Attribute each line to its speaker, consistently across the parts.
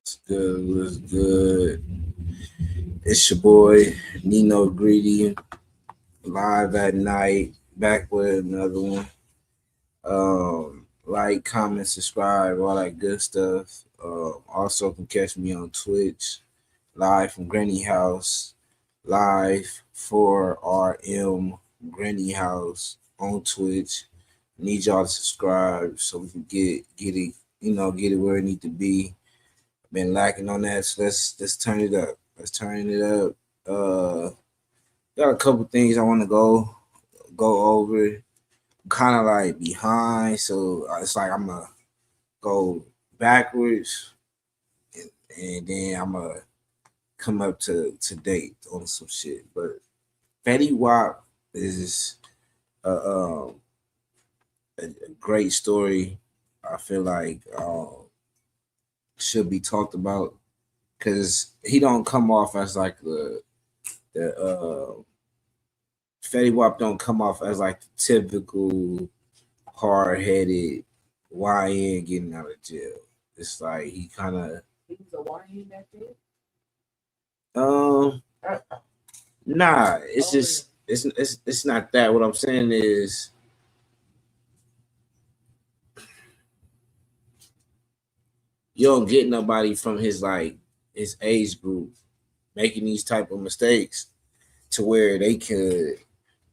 Speaker 1: What's good? What's good? It's your boy Nino Greedy, live at night, back with another one. Like, comment, subscribe, all that good stuff. Also can catch me on Twitch, live from Granny House, live for RM Granny House on Twitch. Need y'all to subscribe so we can get it, get it where it need to be. Been lacking on that, so let's turn it up. Let's turn it up. Got a couple things I want to go over. Kind of like behind, so it's like I'm gonna go backwards, and then I'm gonna come up to date on some shit. But Fetty Wap is a great story. I feel like should be talked about because he don't come off as like the Fetty Wap don't come off as like the typical hard headed YN getting out of jail. It's like he kind of
Speaker 2: He was a YN back then?
Speaker 1: nah. It's just it's not that. What I'm saying is you don't get nobody from his age group making these type of mistakes to where they could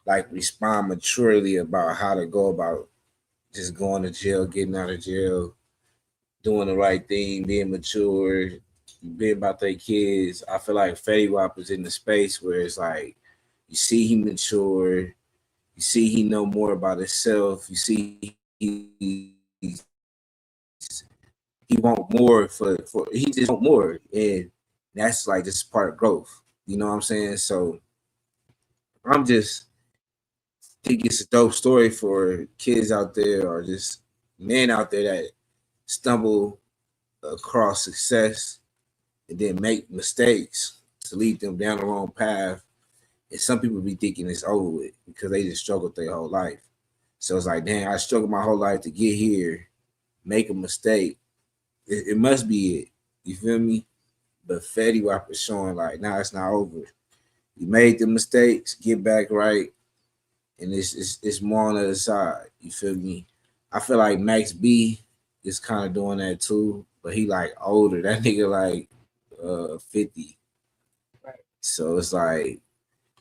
Speaker 1: like respond maturely about how to go about just going to jail, getting out of jail, doing the right thing, being mature, being about their kids. I feel like Fetty Wap is in the space where it's like you see he mature, you see he know more about himself, you see he want more for he just want more, and that's like just part of growth. You know what I'm saying? So I'm just think it's a dope story for kids out there or just men out there that stumble across success and then make mistakes to lead them down the wrong path. And some people be thinking it's over with because they just struggled their whole life. So it's like, damn, I struggled my whole life to get here, make a mistake. It must be it. You feel me? But Fetty Wap is showing like, nah, it's not over. You made the mistakes, get back right, and it's more on the other side. You feel me? I feel like Max B is kind of doing that too, but he like older. That nigga like 50.
Speaker 2: Right.
Speaker 1: So it's like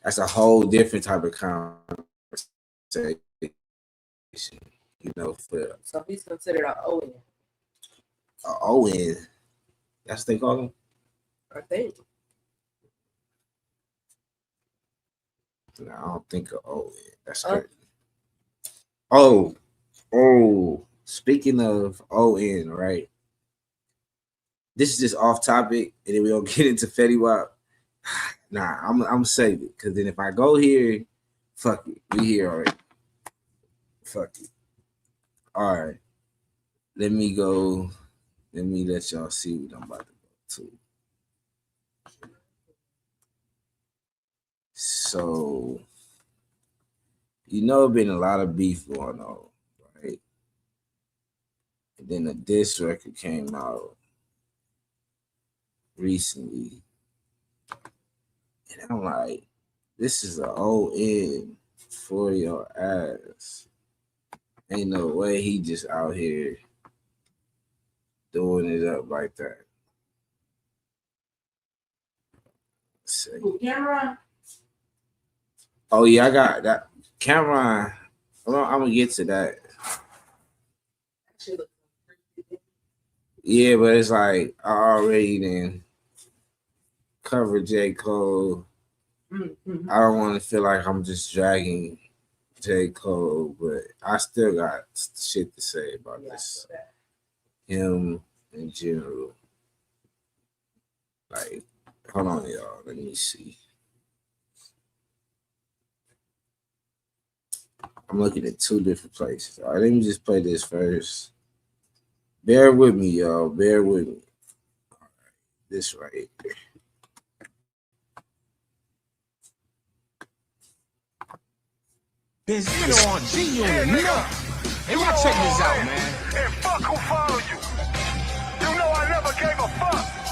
Speaker 1: that's a whole different type of conversation. You know, for
Speaker 2: So he's considered an ON,
Speaker 1: Owen. That's what they call him.
Speaker 2: I think.
Speaker 1: No, I don't think of Owen. That's crazy. Oh. Speaking of ON, right? This is just off topic, and then we'll get into Fetty Wap. Nah, I'm save it because then if I go here, fuck it, we here already. Fuck it. All right, let me go. Let me let y'all see what I'm about to go to. So, been a lot of beef going on, right? And then a diss record came out recently. And I'm like, this is an ON for your ass. Ain't no way he just out here doing it up like that.
Speaker 2: Camera.
Speaker 1: Oh yeah, I got that. Cameron, I'm gonna get to that. Yeah, but it's like I already then covered J. Cole.
Speaker 2: Mm-hmm.
Speaker 1: I don't want to feel like I'm just dragging J. Cole, but I still got shit to say about this. Him in general. Like, hold on, y'all. Let me see. I'm looking at two different places. All right, let me just play this first. Bear with me, y'all. Bear with me. All right, this right here.
Speaker 3: Been spinning on G on the nut. Hey, check this out, man.
Speaker 4: And fuck who follow you. You know I never gave a fuck.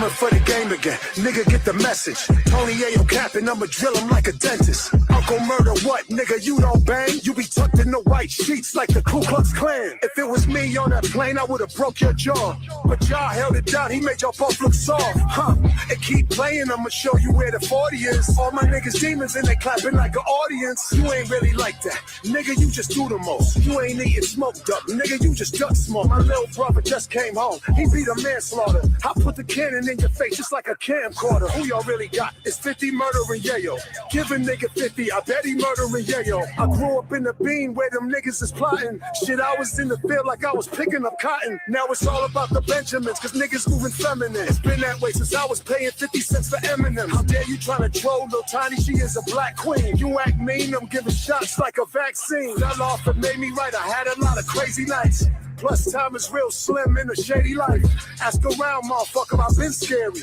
Speaker 3: coming for the game again. Nigga, get the message. Tony Ayo capping, I'ma drill him like a dentist. Uncle Murder, what? Nigga, you don't bang? You be tucked in the white sheets like the Ku Klux Klan. If it was me on that plane, I would've broke your jaw. But y'all held it down, he made y'all both look soft. Huh? And keep playing, I'ma show you where the 40 is. All my niggas demons and they clapping like an audience. You ain't really like that. Nigga, you just do the most. You ain't eating smoked up. Nigga, you just duck smoke. My little brother just came home. He beat a manslaughter. I put the cannon in your face just like a camcorder. Who y'all really got? It's 50 murdering yayo. Give a nigga 50, I bet he murdering yayo. I grew up in the bean where them niggas is plotting. Shit, I was in the field like I was picking up cotton. Now it's all about the Benjamins, cause niggas moving feminine. It's been that way since I was paying 50 cents for Eminem. How dare you tryna troll Lil Tiny, she is a black queen. You act mean, I'm giving shots like a vaccine. Fell off and made me right, I had a lot of crazy nights. Plus time is real slim in a shady life. Ask around, motherfucker, I've been scary.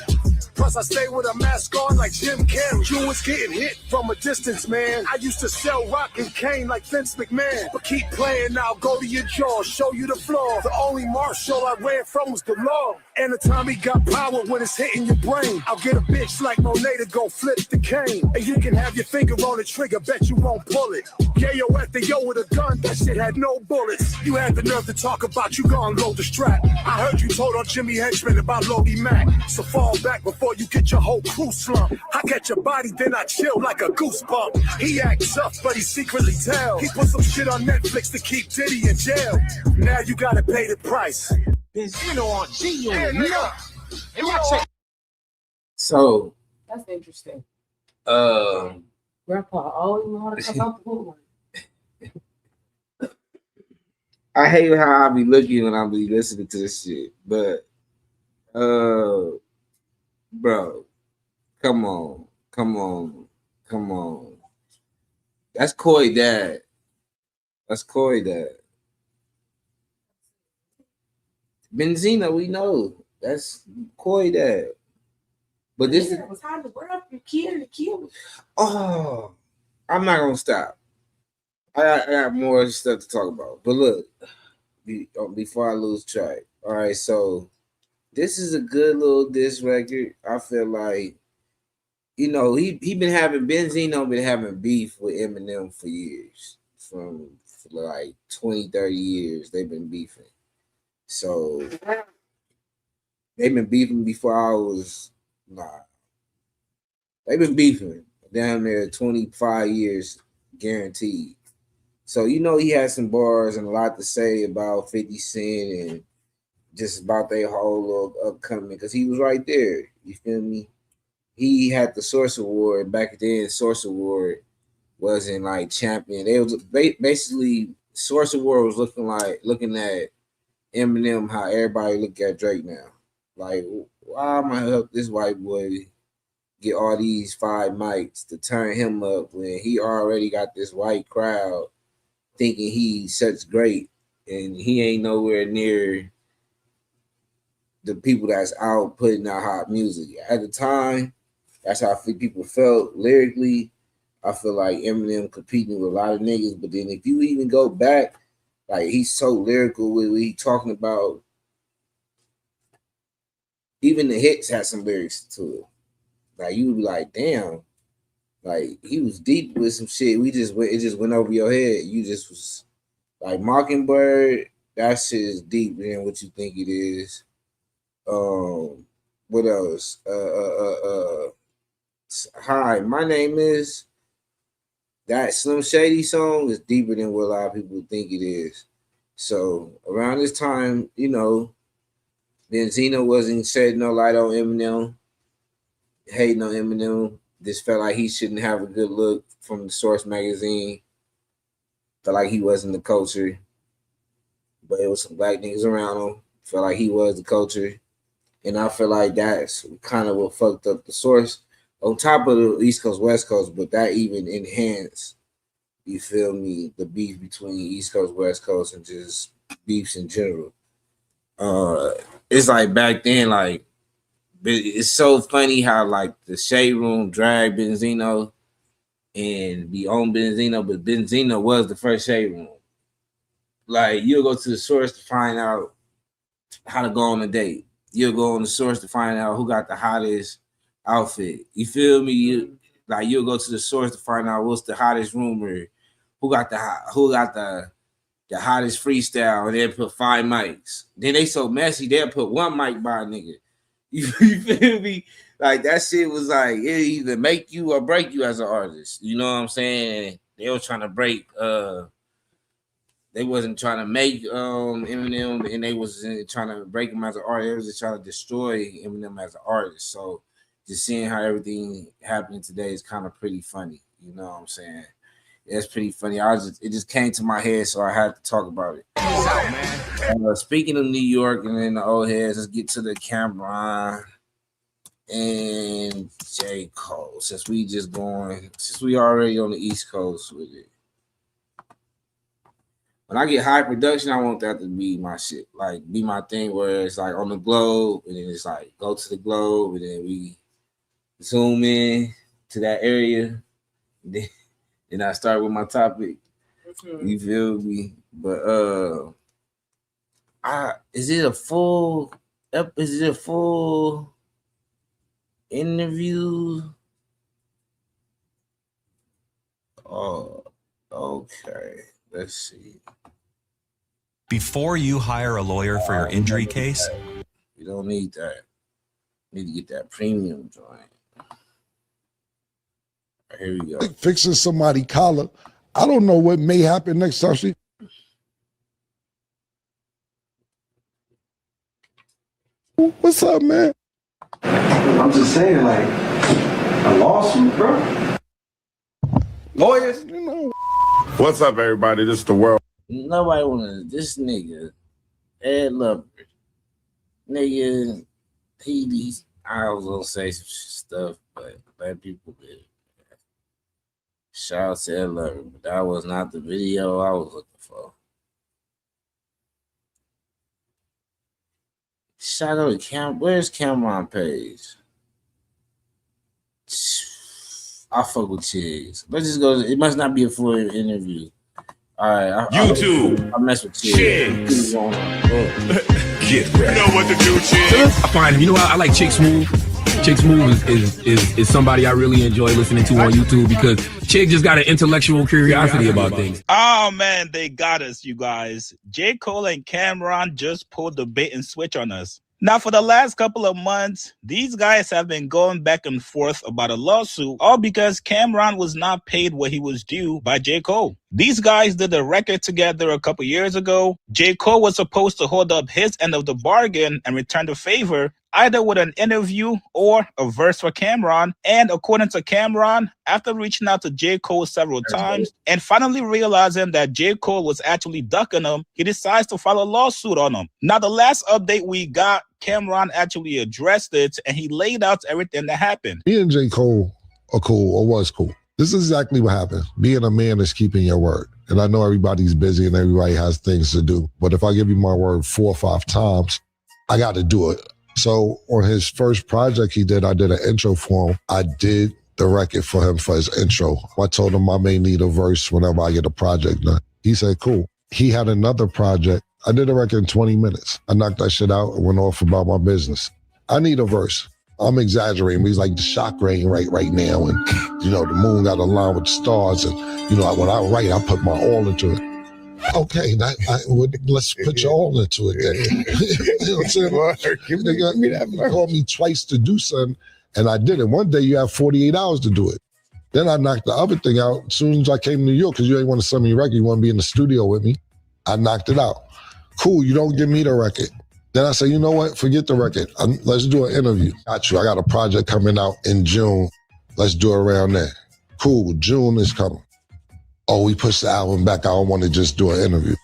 Speaker 3: Plus I stay with a mask on like Jim Carrey. You was getting hit from a distance, man. I used to sell rock and cane like Vince McMahon. But keep playing now, go to your jaw, show you the floor. The only martial I ran from was the law. And the Tommy got power when it's hitting your brain. I'll get a bitch like Monet to go flip the cane. And you can have your finger on the trigger, bet you won't pull it. Yayo at the yo with a gun, that shit had no bullets. You had the nerve to talk about you gon' load the strap. I heard you told on Jimmy Henchman about Logie Mac. So fall back before you get your whole crew slump. I catch your body, then I chill like a goosebump. He act tough, but he secretly tell. He put some shit on Netflix to keep Diddy in jail. Now you gotta pay the price.
Speaker 4: Benzino on G on Nite. And watch it.
Speaker 1: So,
Speaker 2: That's interesting. Grandpa always know how to come out the woodwork.
Speaker 1: I hate how I be looking when I be listening to this shit, but bro, come on. That's Coy dad. Benzino, we know that's Coy dad. But this is
Speaker 2: was hiding the world from kid to kill.
Speaker 1: oh, I'm not gonna stop. I got more stuff to talk about. But look, before I lose track. All right, so this is a good little diss record. I feel like, he Benzino been having beef with Eminem for years. For like 20, 30 years, they've been beefing. So they've been beefing before I was they've been beefing down there 25 years guaranteed. So he had some bars and a lot to say about 50 Cent and just about their whole little upcoming, because he was right there. You feel me? He had the Source Award back then. Source Award wasn't like champion. It was basically Source Award was looking at Eminem how everybody look at Drake now. Like, why am I help this white boy get all these 5 mics to turn him up when he already got this white crowd thinking he's such great, and he ain't nowhere near the people that's out putting out hot music. At the time, that's how people felt lyrically. I feel like Eminem competing with a lot of niggas, but then if you even go back, like, he's so lyrical with what he talking about. Even the hits had some lyrics to it. Like, you would be like, damn, like, he was deep with some shit. It just went over your head. You just was like, Mockingbird, that shit is deeper than what you think it is. What else? Hi, my name is. That Slim Shady song is deeper than what a lot of people think it is. So around this time, Benzino wasn't shedding no light on Eminem, hating on Eminem. Just felt like he shouldn't have a good look from the Source magazine. Felt like he wasn't the culture, but it was some black niggas around him. Felt like he was the culture, and I feel like that's kind of what fucked up the Source. On top of the East Coast, West Coast, but that even enhanced, you feel me, the beef between East Coast, West Coast, and just beefs in general. It's like back then, like, it's so funny how like the Shade Room dragged Benzino and be on Benzino, but Benzino was the first Shade Room. Like, you'll go to the Source to find out how to go on a date. you'll go on the source to find out who got the hottest outfit. You feel me? You'll go to the source to find out what's the hottest rumor, who got the hottest freestyle, and then put 5 mics. Then they so messy, they'll put 1 mic by a nigga. You feel me? Like that shit was like it either make you or break you as an artist. You know what I'm saying? They were trying to break. They wasn't trying to make Eminem, and they wasn't trying to break him as an artist. They was just trying to destroy Eminem as an artist. So just seeing how everything happening today is kind of pretty funny. You know what I'm saying? It's pretty funny. It just came to my head, so I had to talk about it. Speaking of New York and then the old heads, let's get to the Cameron and J. Cole. Since we already on the East Coast with it. When I get high production, I want that to be my shit. Like be my thing where it's like on the globe, and then it's like go to the globe, and then we zoom in to that area. Then I start with my topic. You feel me? But is it a full interview? Oh, okay. Let's see.
Speaker 5: Before you hire a lawyer for your injury case,
Speaker 1: you don't need that. You need to get that premium joint. Here we go.
Speaker 6: Fixing somebody's collar. I don't know what may happen next time she. What's up, man?
Speaker 7: I'm just saying, like, a lawsuit, bro.
Speaker 6: Lawyers, you know.
Speaker 3: What's up, everybody? This is the world.
Speaker 1: Nobody wanna. This nigga, Ed Lover, nigga. I was gonna say some stuff, but let people live. Shout out to Ed Lover, but that was not the video I was looking for. Shout out to where's Cameron Page? I fuck with Chigs. Let's just go. It must not be a full interview. All right,
Speaker 8: YouTube.
Speaker 1: I mess with Chigs.
Speaker 8: Get ready. You know what to do, Chigs.
Speaker 9: I find him. You know, I like Chick Smooth. Chick Smooth is somebody I really enjoy listening to on YouTube because Chick just got an intellectual curiosity about things.
Speaker 10: Oh man, they got us, you guys. J. Cole and Cameron just pulled the bait and switch on us. Now, for the last couple of months, these guys have been going back and forth about a lawsuit, all because Cameron was not paid what he was due by J. Cole. These guys did a record together a couple years ago. J. Cole was supposed to hold up his end of the bargain and return the favor, either with an interview or a verse for Cameron. And according to Cameron, after reaching out to J. Cole several times and finally realizing that J. Cole was actually ducking him, he decides to file a lawsuit on him. Now, the last update we got, Cameron actually addressed it and he laid out everything that happened.
Speaker 6: Me and J. Cole are cool, or was cool. This is exactly what happened. Being a man is keeping your word. And I know everybody's busy and everybody has things to do. But if I give you my word 4 or 5 times, I got to do it. So on his first project he did, I did an intro for him. I did the record for him for his intro. I told him I may need a verse whenever I get a project done. He said, cool. He had another project. I did a record in 20 minutes. I knocked that shit out and went off about my business. I need a verse. I'm exaggerating, but he's like the shock rain right now. And, you know, the moon got aligned with the stars. And, you know, when I write, I put my all into it. Okay, let's put your all into it then. You know what I'm saying? Give me that. You called me twice to do something, and I did it. One day you have 48 hours to do it. Then I knocked the other thing out as soon as I came to New York, because you ain't want to send me a record. You want to be in the studio with me. I knocked it out. Cool, you don't give me the record. Then I say, you know what? Forget the record. Let's do an interview. Got you. I got a project coming out in June. Let's do it around there. Cool, June is coming. Oh, we pushed the album back. I don't want to just do an interview.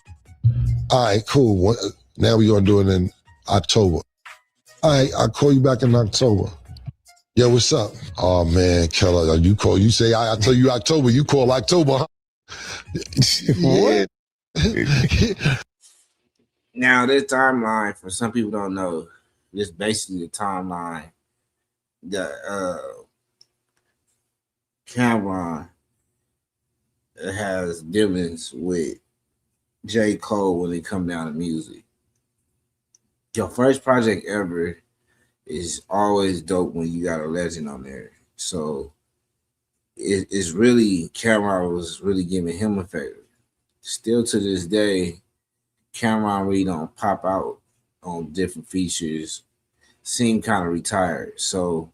Speaker 6: All right, cool. Now we're going to do it in October. All right, I'll call you back in October. Yeah, what's up? Oh, man, Keller, you say, I tell you October, you call October, huh?
Speaker 3: What?
Speaker 1: Now, this timeline, for some people don't know, this basically the timeline that Cameron has dealings with J. Cole when it come down to music. your first project ever is always dope when you got a legend on there. So it's really Cameron was really giving him a favor. Still to this day, Cameron really don't pop out on different features. Seem kind of retired. So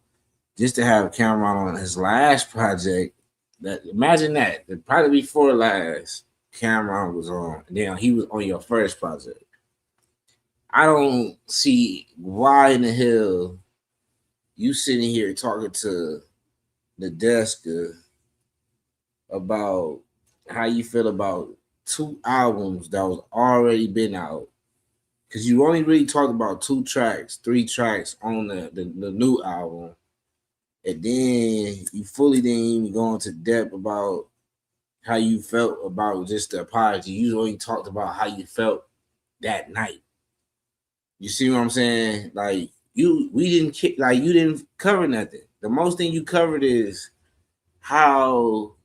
Speaker 1: just to have Cameron on his last project, that imagine that probably before last, Cameron was on, and then he was on your first project. I don't see why in the hell you sitting here talking to the desk about how you feel about 2 albums that was already been out, because you only really talked about 2 tracks, 3 tracks on the new album, and then you fully didn't even go into depth about how you felt about just the apology. You only talked about how you felt that night. You see what I'm saying? Like you didn't cover nothing. The most thing you covered is how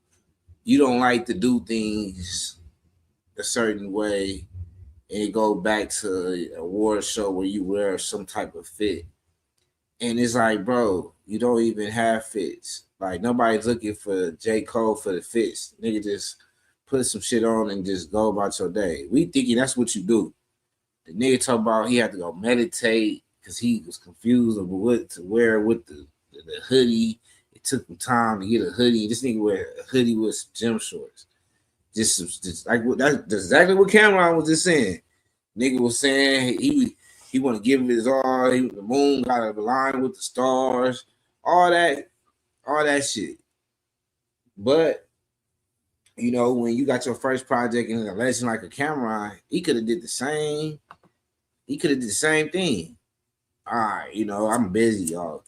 Speaker 1: you don't like to do things a certain way, and go back to an award show where you wear some type of fit. And it's like, bro, you don't even have fits. Like nobody's looking for J. Cole for the fits. Nigga just put some shit on and just go about your day. We thinking that's what you do. The nigga talk about he had to go meditate because he was confused of what to wear with the hoodie. It took him time to get a hoodie. This nigga wear a hoodie with some gym shorts. Just like that's exactly what Cameron was just saying. Nigga was saying he want to give it his all. The moon got to align with the stars. All that shit. But you know, when you got your first project and a legend like a Cameron, he could have did the same. He could have did the same thing. All right, you know, I'm busy, y'all.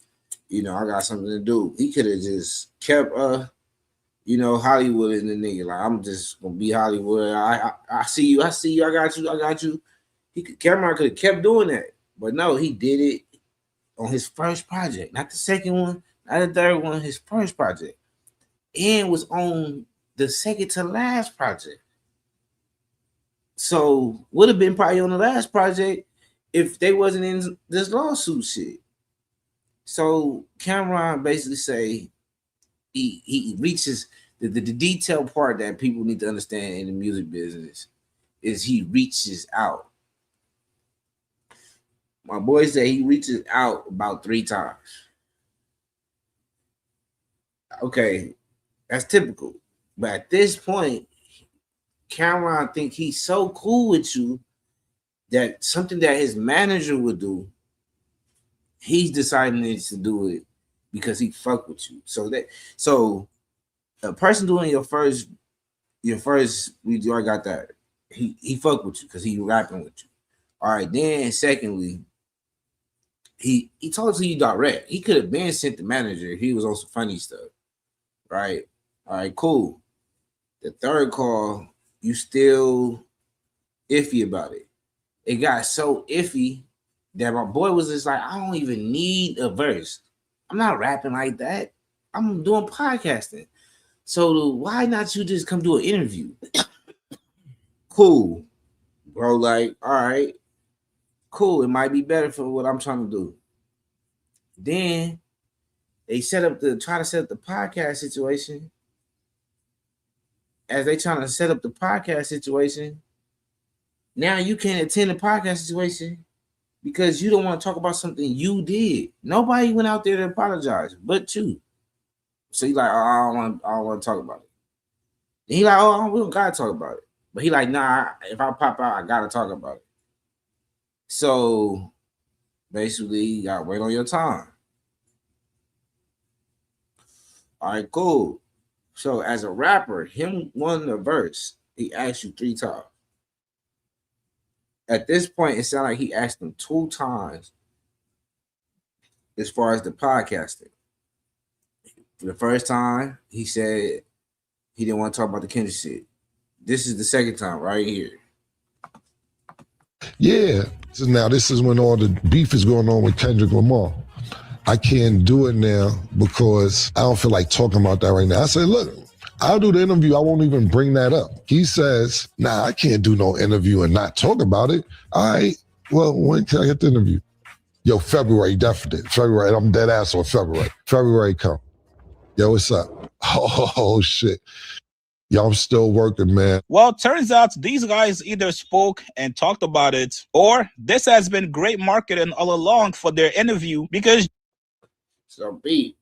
Speaker 1: You know, I got something to do. He could have just kept you know, Hollywood in the nigga. Like, I'm just gonna be Hollywood. I see you, I got you. Cameron could have kept doing that. But no, he did it on his first project, not the second one, not the third one, his first project. And was on the second to last project. So would have been probably on the last project if they wasn't in this lawsuit shit. So Cameron basically say he reaches the detail part that people need to understand in the music business is he reaches out. My boy said he reaches out about 3 times. Okay, that's typical. But at this point, Cameron think he's so cool with you that something that his manager would do, he's deciding to do it because he fuck with you. So a person doing your first we already got that. He fuck with you because he rapping with you. All right, then secondly, he talks to you direct. He could have been sent the manager if he was on some funny stuff. Right? All right, cool. The third call, you still iffy about it. It got so iffy that my boy was just like, I don't even need a verse. I'm not rapping like that. I'm doing podcasting. So why not you just come do an interview? Cool. Bro, like, all right. Cool. It might be better for what I'm trying to do. Then they try to set up the podcast situation. As they trying to set up the podcast situation, now you can't attend the podcast situation because you don't want to talk about something you did. Nobody went out there to apologize but you. So you like, oh, I don't want to talk about it. And he like, oh, we don't gotta talk about it. But he like, nah, if I pop out, I gotta talk about it. So basically, you gotta wait on your time. All right, cool. So as a rapper, him won the verse, he asked you 3 times. At this point, it sounded like he asked him 2 times as far as the podcasting. The first time, he said he didn't want to talk about the Kendrick shit. This is the second time right here.
Speaker 6: Yeah. So now this is when all the beef is going on with Kendrick Lamar. I can't do it now because I don't feel like talking about that right now. I said, look, I'll do the interview. I won't even bring that up. He says, nah, I can't do no interview and not talk about it. All right, Well, when can I get the interview? Yo, February, definite. February, I'm dead ass on February. February come. Yo, what's up? Oh shit. Yo, I'm still working, man.
Speaker 10: Well, turns out these guys either spoke and talked about it, or this has been great marketing all along for their interview because.
Speaker 1: So, B,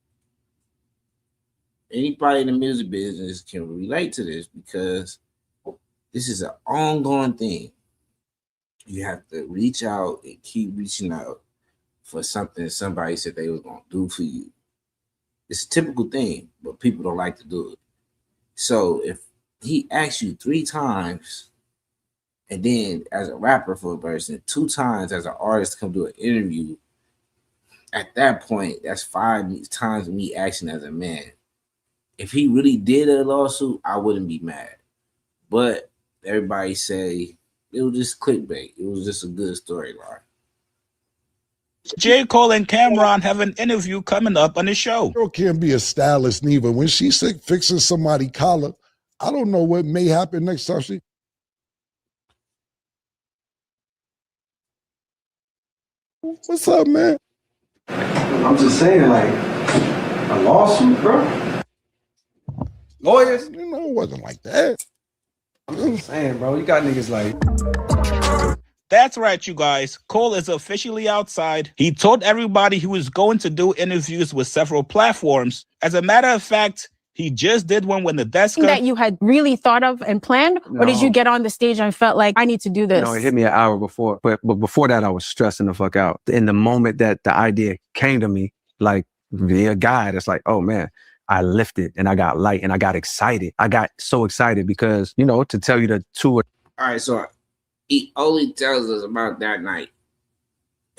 Speaker 1: anybody in the music business can relate to this because this is an ongoing thing. You have to reach out and keep reaching out for something somebody said they was going to do for you. It's a typical thing, but people don't like to do it. So if he asks you 3 times, and then as a rapper for a person, 2 times as an artist come do an interview, at that point, that's 5 times me acting as a man. If he really did a lawsuit, I wouldn't be mad. But everybody say it was just clickbait. It was just a good storyline.
Speaker 10: J. Cole and Cameron have an interview coming up on the show.
Speaker 6: Girl can't be a stylist neither. When she's fixing somebody's collar, I don't know what may happen next time she. What's up, man?
Speaker 7: I'm just saying, like, a lawsuit, bro.
Speaker 6: Lawyers, you know, it wasn't like that.
Speaker 7: I'm just saying, bro. You got niggas like.
Speaker 10: That's right, you guys. Cole is officially outside. He told everybody he was going to do interviews with several platforms. As a matter of fact, he just did one with the desk.
Speaker 11: That you had really thought of and planned? No. Or did you get on the stage and felt like, I need to do this?
Speaker 12: No, it hit me an hour before. But before that, I was stressing the fuck out. In the moment that the idea came to me, like via guide, it's like, oh man, I lifted and I got light and I got excited. I got so excited because, you know, to tell you the two.
Speaker 1: All right, so he only tells us about that night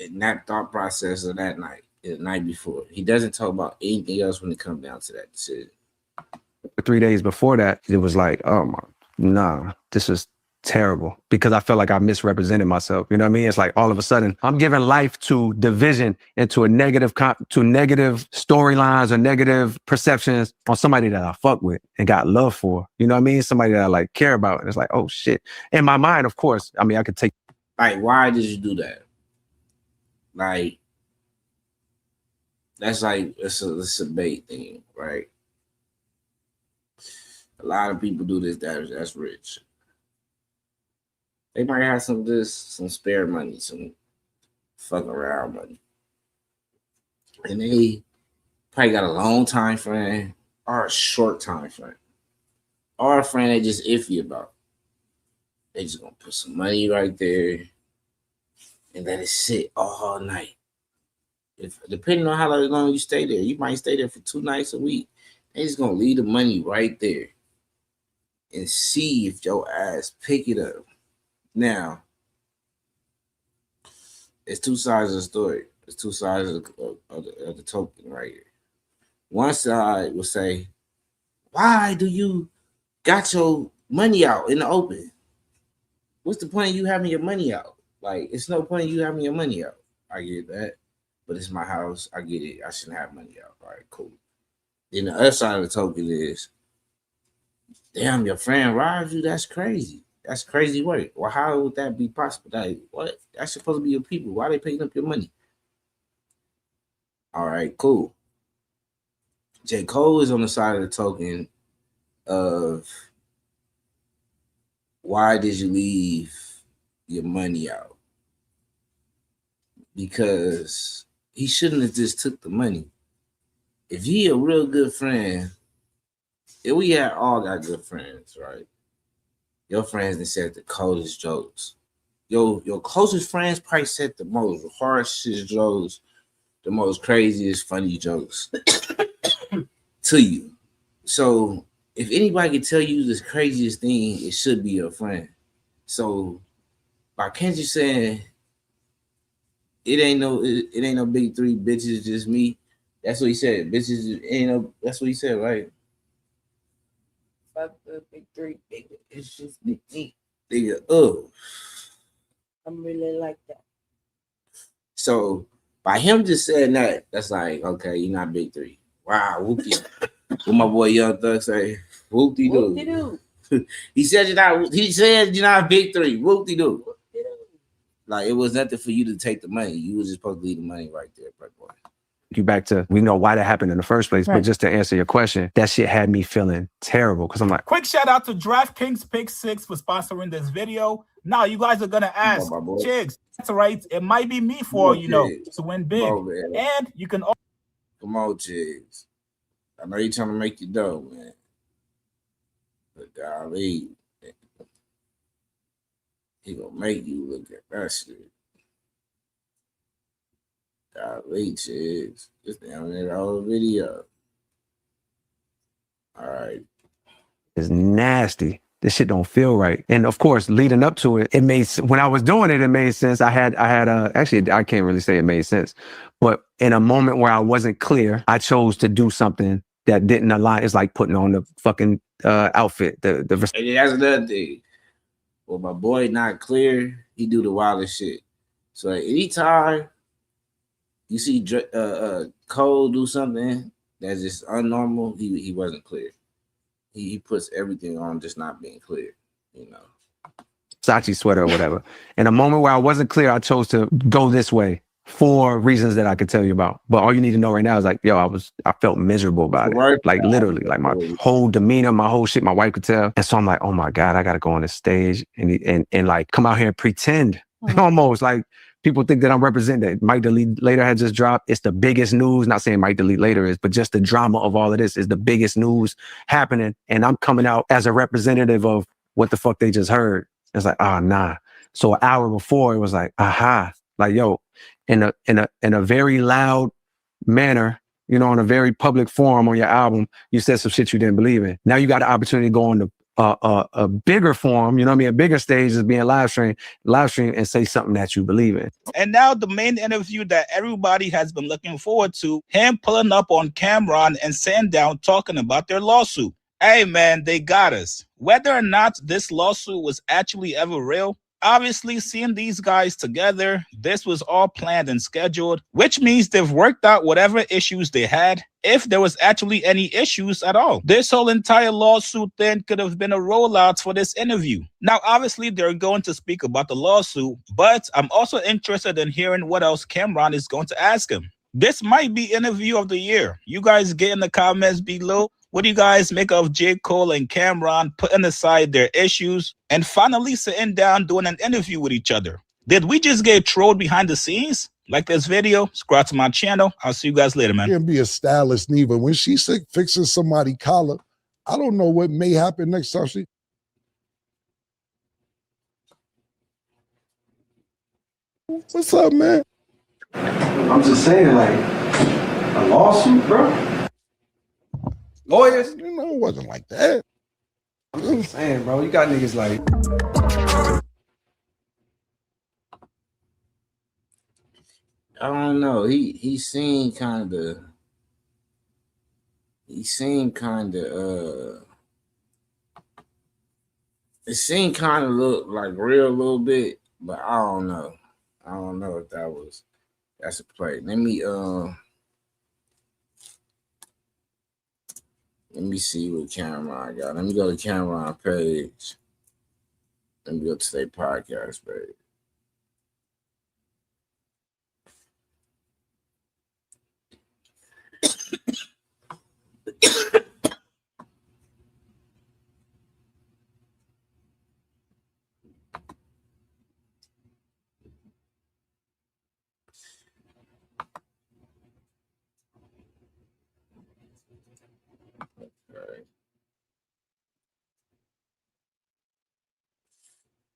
Speaker 1: and that thought process of that night, the night before. He doesn't talk about anything else when it comes down to that decision.
Speaker 12: 3 days before that, it was like, oh my, nah, this is terrible because I felt like I misrepresented myself. You know what I mean? It's like all of a sudden I'm giving life to division and to negative storylines or negative perceptions on somebody that I fuck with and got love for. You know what I mean? Somebody that I like care about. And it's like, oh shit. In my mind, of course, I mean, I could take.
Speaker 1: Like, why did you do that? Like, that's like, it's a bait thing, right? A lot of people do this that's rich. They might have some spare money, some fuck around money. And they probably got a long time frame or a short time frame. Or a friend they just iffy about. They just gonna put some money right there and let it sit all night. If depending on how long you stay there, you might stay there for 2 nights a week. They just gonna leave the money right there and see if your ass pick it up. Now, it's 2 sides of the story. It's 2 sides of the token right here. One side will say, why do you got your money out in the open? What's the point of you having your money out? Like, it's no point in you having your money out. I get that. But it's my house. I get it. I shouldn't have money out. All right, cool. Then the other side of the token is, damn, your friend robbed you? That's crazy. That's crazy work. Well, how would that be possible? Like, what? That's supposed to be your people. Why are they picking up your money? All right, cool. J. Cole is on the side of the token of, why did you leave your money out? Because he shouldn't have just took the money. If he a real good friend, if we had all got good friends, right? Your friends that said the coldest jokes. Your closest friends probably said the most harshest jokes, the most craziest funny jokes to you. So if anybody can tell you the craziest thing, it should be your friend. So by Kenji saying it ain't no big 3 bitches, just me. That's what he said. Bitches ain't no. That's what he said, right?
Speaker 2: The big 3, big. It's just me.
Speaker 1: Nigga, oh.
Speaker 2: I'm really like that.
Speaker 1: So by him just saying that, that's like, okay, you're not big 3. Wow, whoopty. What my boy Young Thug say? Whoopty doo. He said you're not big 3. Whoopty doo. Like it was nothing for you to take the money. You was just supposed to leave the money right there, boy.
Speaker 12: You back to, we know why that happened in the first place, but just to answer your question, that shit had me feeling terrible because I'm like,
Speaker 10: quick shout out to DraftKings Pick 6 for sponsoring this video. Now you guys are gonna ask, Chigs, that's right, it might be me for to win big. And you can
Speaker 1: come on, Chigs. I know you're trying to make your dough, man. But golly, he gonna make you look at that shit. Golly, Chigs. Just down there the whole video. All right.
Speaker 12: it's nasty. This shit don't feel right. And of course, leading up to it, it made, when I was doing it, it made sense. I had actually, I can't really say it made sense, but in a moment where I wasn't clear, I chose to do something that didn't align. It's like putting on the fucking outfit.
Speaker 1: And that's another thing. Well, my boy not clear, he do the wildest shit. So anytime you see Cole do something that's just unnormal, he wasn't clear. He puts everything on just not being clear,
Speaker 12: Versace sweater or whatever. In a moment where I wasn't clear, I chose to go this way for reasons that I could tell you about. But all you need to know right now is like, yo, I felt miserable about it. Like literally, like my whole demeanor, my whole shit, my wife could tell. And so I'm like, oh my God, I gotta go on the stage and like come out here and pretend. Almost like people think that I'm representing that. Mike Delete Later had just dropped. It's the biggest news. Not saying Mike Delete Later is, but just the drama of all of this is the biggest news happening. And I'm coming out as a representative of what the fuck they just heard. It's like, nah. So an hour before it was like, aha, like, yo, in a very loud manner, on a very public forum on your album, you said some shit you didn't believe in. Now you got the opportunity to go on the a bigger forum, a bigger stage is being live stream and say something that you believe in.
Speaker 10: And now the main interview that everybody has been looking forward to, him pulling up on Cameron and sitting down talking about their lawsuit. Hey man, they got us. Whether or not this lawsuit was actually ever real, obviously seeing these guys together, this was all planned and scheduled, which means they've worked out whatever issues they had, if there was actually any issues at all. This whole entire lawsuit then could have been a rollout for this interview. Now, obviously, they're going to speak about the lawsuit, but I'm also interested in hearing what else Cameron is going to ask him. This might be interview of the year. You guys get in the comments below. What do you guys make of J. Cole and Cameron putting aside their issues and finally sitting down doing an interview with each other? Did we just get trolled behind the scenes? Like this video, subscribe to my channel. I'll see you guys later, man.
Speaker 6: Can't be a stylist neither. When she's fixing somebody's collar, I don't know what may happen next time she. What's up, man?
Speaker 7: I'm just saying, like, a lawsuit, bro.
Speaker 12: Lawyers?
Speaker 6: It wasn't like that.
Speaker 12: I'm just saying, bro. You got niggas like.
Speaker 1: I don't know. He seemed kind of. It seemed kind of look like real a little bit, but I don't know. I don't know if that's a play. Let me see what Cameron got. Let me go to Cameron page. Let me go to their podcast page.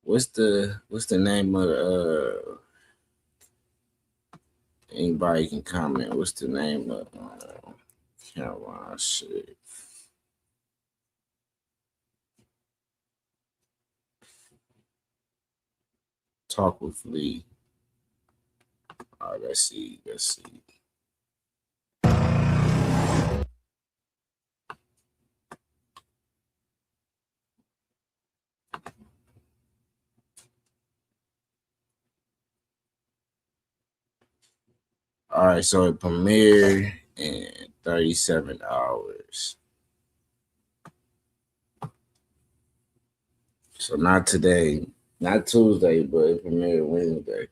Speaker 1: What's the name of anybody can comment? What's the name of Cameron shit? Talk with Lee. All right, let's see. All right, so it premiered in 37 hours. So not today, Not Tuesday, but it premiered Wednesday.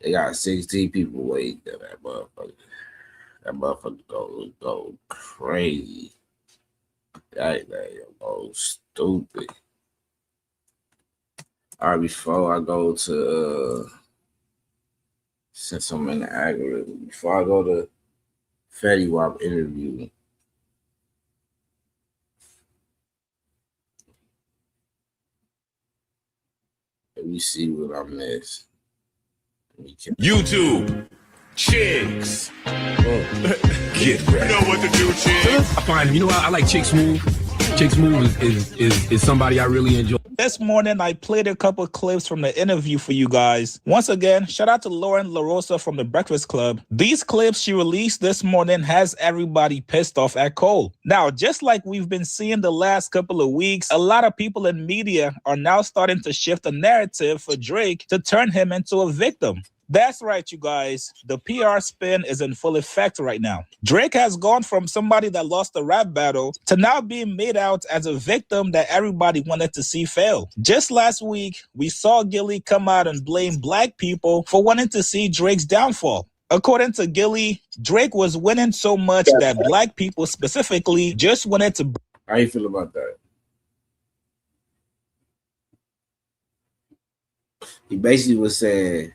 Speaker 1: They got 16 people waiting for that motherfucker. That motherfucker go crazy. That go stupid. All right, before I go to since I'm in the algorithm, before I go to Fetty Wap interview, let me see what I missed.
Speaker 8: YouTube chicks. Get ready. You know what to do, chicks.
Speaker 9: I find, you know what? I like Chick Smooth. Chick Smooth is somebody I really enjoy.
Speaker 10: This morning, I played a couple clips from the interview for you guys. Once again, shout out to Lauren LaRosa from the Breakfast Club. These clips she released this morning has everybody pissed off at Cole. Now, just like we've been seeing the last couple of weeks, a lot of people in media are now starting to shift the narrative for Drake to turn him into a victim. That's right, you guys. The PR spin is in full effect right now. Drake has gone from somebody that lost the rap battle to now being made out as a victim that everybody wanted to see fail. Just last week, we saw Gilly come out and blame black people for wanting to see Drake's downfall. According to Gilly, Drake was winning so much that black people specifically just wanted to...
Speaker 1: How you feel about that? He basically was saying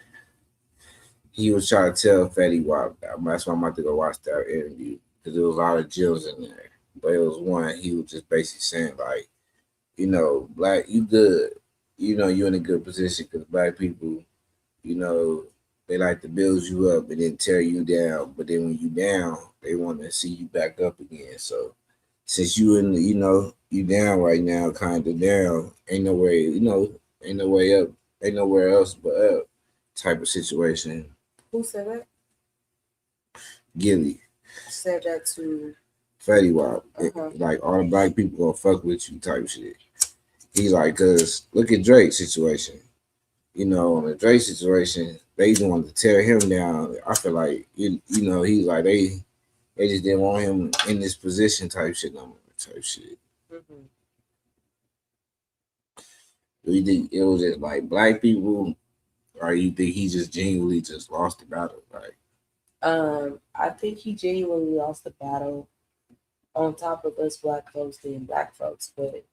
Speaker 1: he was trying to tell Fetty Wap. That's why I'm about to go watch that interview, because there was a lot of gems in there. But it was one, he was just basically saying, like, you know, black, you good. You know, you're in a good position because black people, you know, they like to build you up and then tear you down. But then when you down, they want to see you back up again. So since you in, you know, you down right now, kind of down, ain't no way, you know, ain't no way up, ain't nowhere else but up type of situation.
Speaker 2: Who said that?
Speaker 1: Gilly
Speaker 2: said that to
Speaker 1: Fetty Wap. Like, all the black people gonna fuck with you type shit. He's like, cause look at Drake's situation. You know, on the Drake situation, they wanted to tear him down. I feel like you know, he's like they just didn't want him in this position type shit no more type shit.
Speaker 2: Mm-hmm.
Speaker 1: Do you think it was just like black people, or you think he just genuinely just lost the battle? Like,
Speaker 2: I think he genuinely lost the battle on top of us black folks being black folks, but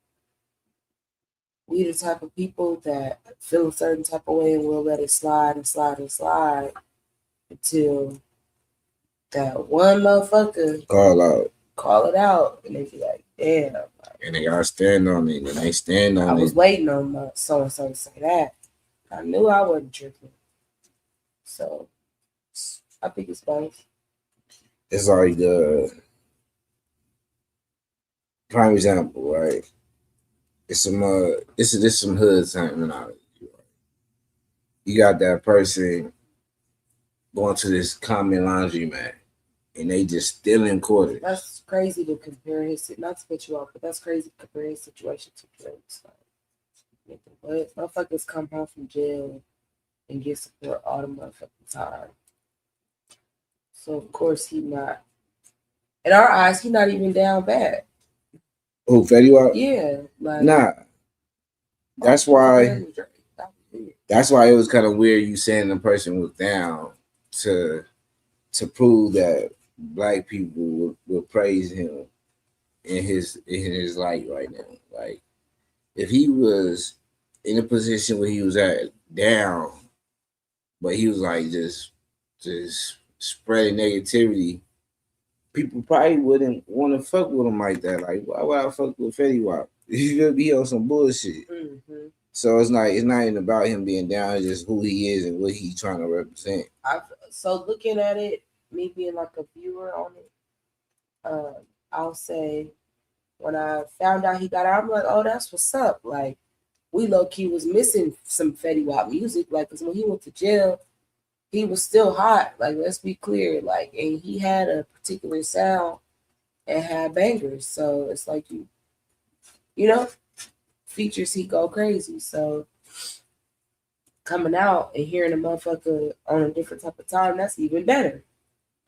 Speaker 2: we the type of people that feel a certain type of way and we'll let it slide and slide and slide until that one motherfucker call it out, and they be like, damn.
Speaker 1: And they gotta stand on it, and they stand on it.
Speaker 2: I was waiting on so and so to say that. I knew I wasn't tripping. So I think it's both.
Speaker 1: It's like prime example, right? It's some this is some hood terminology. Right? You got that person going to this common laundromat and they just stealing quarters.
Speaker 2: That's crazy to compare his, not to put you off, but that's crazy to compare his situation to Drake's. Like, but motherfuckers come home from jail and get support all the motherfucking time. So of course he not, in our eyes, he not even down bad.
Speaker 1: Who, Fetty Wap?
Speaker 2: Yeah, like,
Speaker 1: nah. That's why it was kind of weird you saying the person was down to prove that black people will praise him in his light right now. Like, if he was in a position where he was at down, but he was like just spreading negativity, people probably wouldn't want to fuck with him like that. Like, why would I fuck with Fetty Wap? He could be on some bullshit.
Speaker 2: Mm-hmm.
Speaker 1: So it's not even about him being down. It's just who he is and what he's trying to represent.
Speaker 2: So looking at it, me being like a viewer on it, I'll say when I found out he got out, I'm like, oh, that's what's up. Like, we low key was missing some Fetty Wap music. Like, cause when he went to jail, he was still hot. Like, let's be clear. Like, and he had a particular sound and had bangers. So it's like you know, features, he go crazy. So coming out and hearing a motherfucker on a different type of time, that's even better.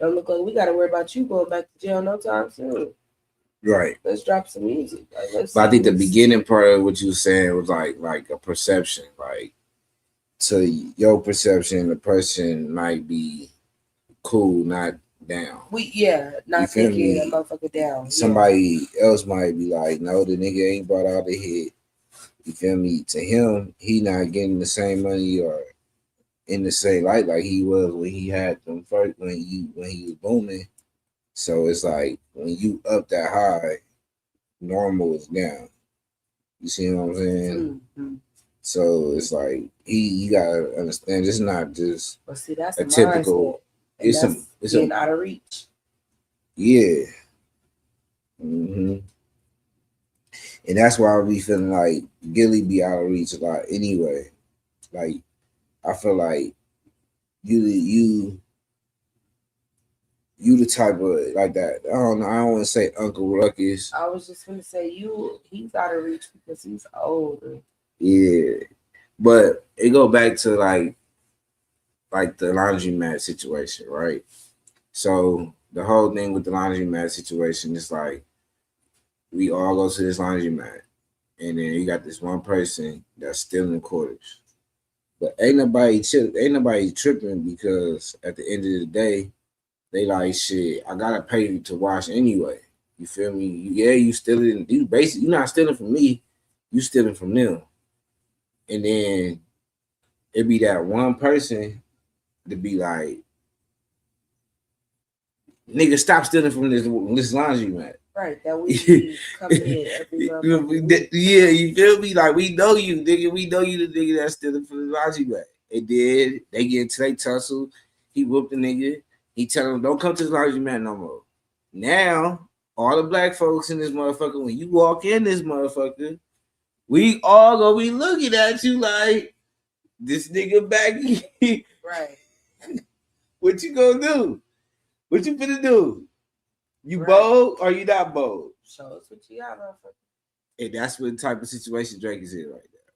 Speaker 2: Don't look like we got to worry about you going back to jail no time soon.
Speaker 1: Right.
Speaker 2: Let's drop some music. Like,
Speaker 1: but I think the beginning part of what you were saying was like a perception. Like to your perception, the person might be cool, not down.
Speaker 2: Not taking that motherfucker down.
Speaker 1: Somebody else might be like, no, the nigga ain't brought out the hit. You feel me? To him, he not getting the same money or in the same light like he was when he had them first when he was booming. So it's like when you up that high, normal is down. You see what I'm saying?
Speaker 2: Mm-hmm.
Speaker 1: So it's like you gotta understand it's not just
Speaker 2: that's
Speaker 1: a typical. It's
Speaker 2: getting out of reach.
Speaker 1: Yeah. Mm-hmm. And that's why I be feeling like Gilly be out of reach a lot anyway. Like I feel like you the type of like that. I don't want to say Uncle Ruckus.
Speaker 2: I was just gonna say he's out of reach because he's older.
Speaker 1: Yeah. But it go back to like the laundromat situation, right? So the whole thing with the laundromat situation is like we all go to this laundromat, and then you got this one person that's stealing quarters. But ain't nobody tripping because at the end of the day, they like shit. I gotta pay you to wash anyway. You feel me? You stealing. You basically you're not stealing from me. You stealing from them. And then it be that one person to be like, nigga, stop stealing from this laundromat.
Speaker 2: Right, that we coming in every
Speaker 1: yeah, you feel me? Like we know you, nigga. We know you the nigga that's stealing from the laundromat. And then they get into their tussle. He whooped the nigga. He tell him, don't come to the laundromat no more. Now, all the black folks in this motherfucker, when you walk in this motherfucker, we all gonna be looking at you like, this nigga back here.
Speaker 2: Right.
Speaker 1: What you gonna do? What you finna do? You bold or you not bold?
Speaker 2: Show us what you got, motherfucker.
Speaker 1: And that's what type of situation Drake is in right now.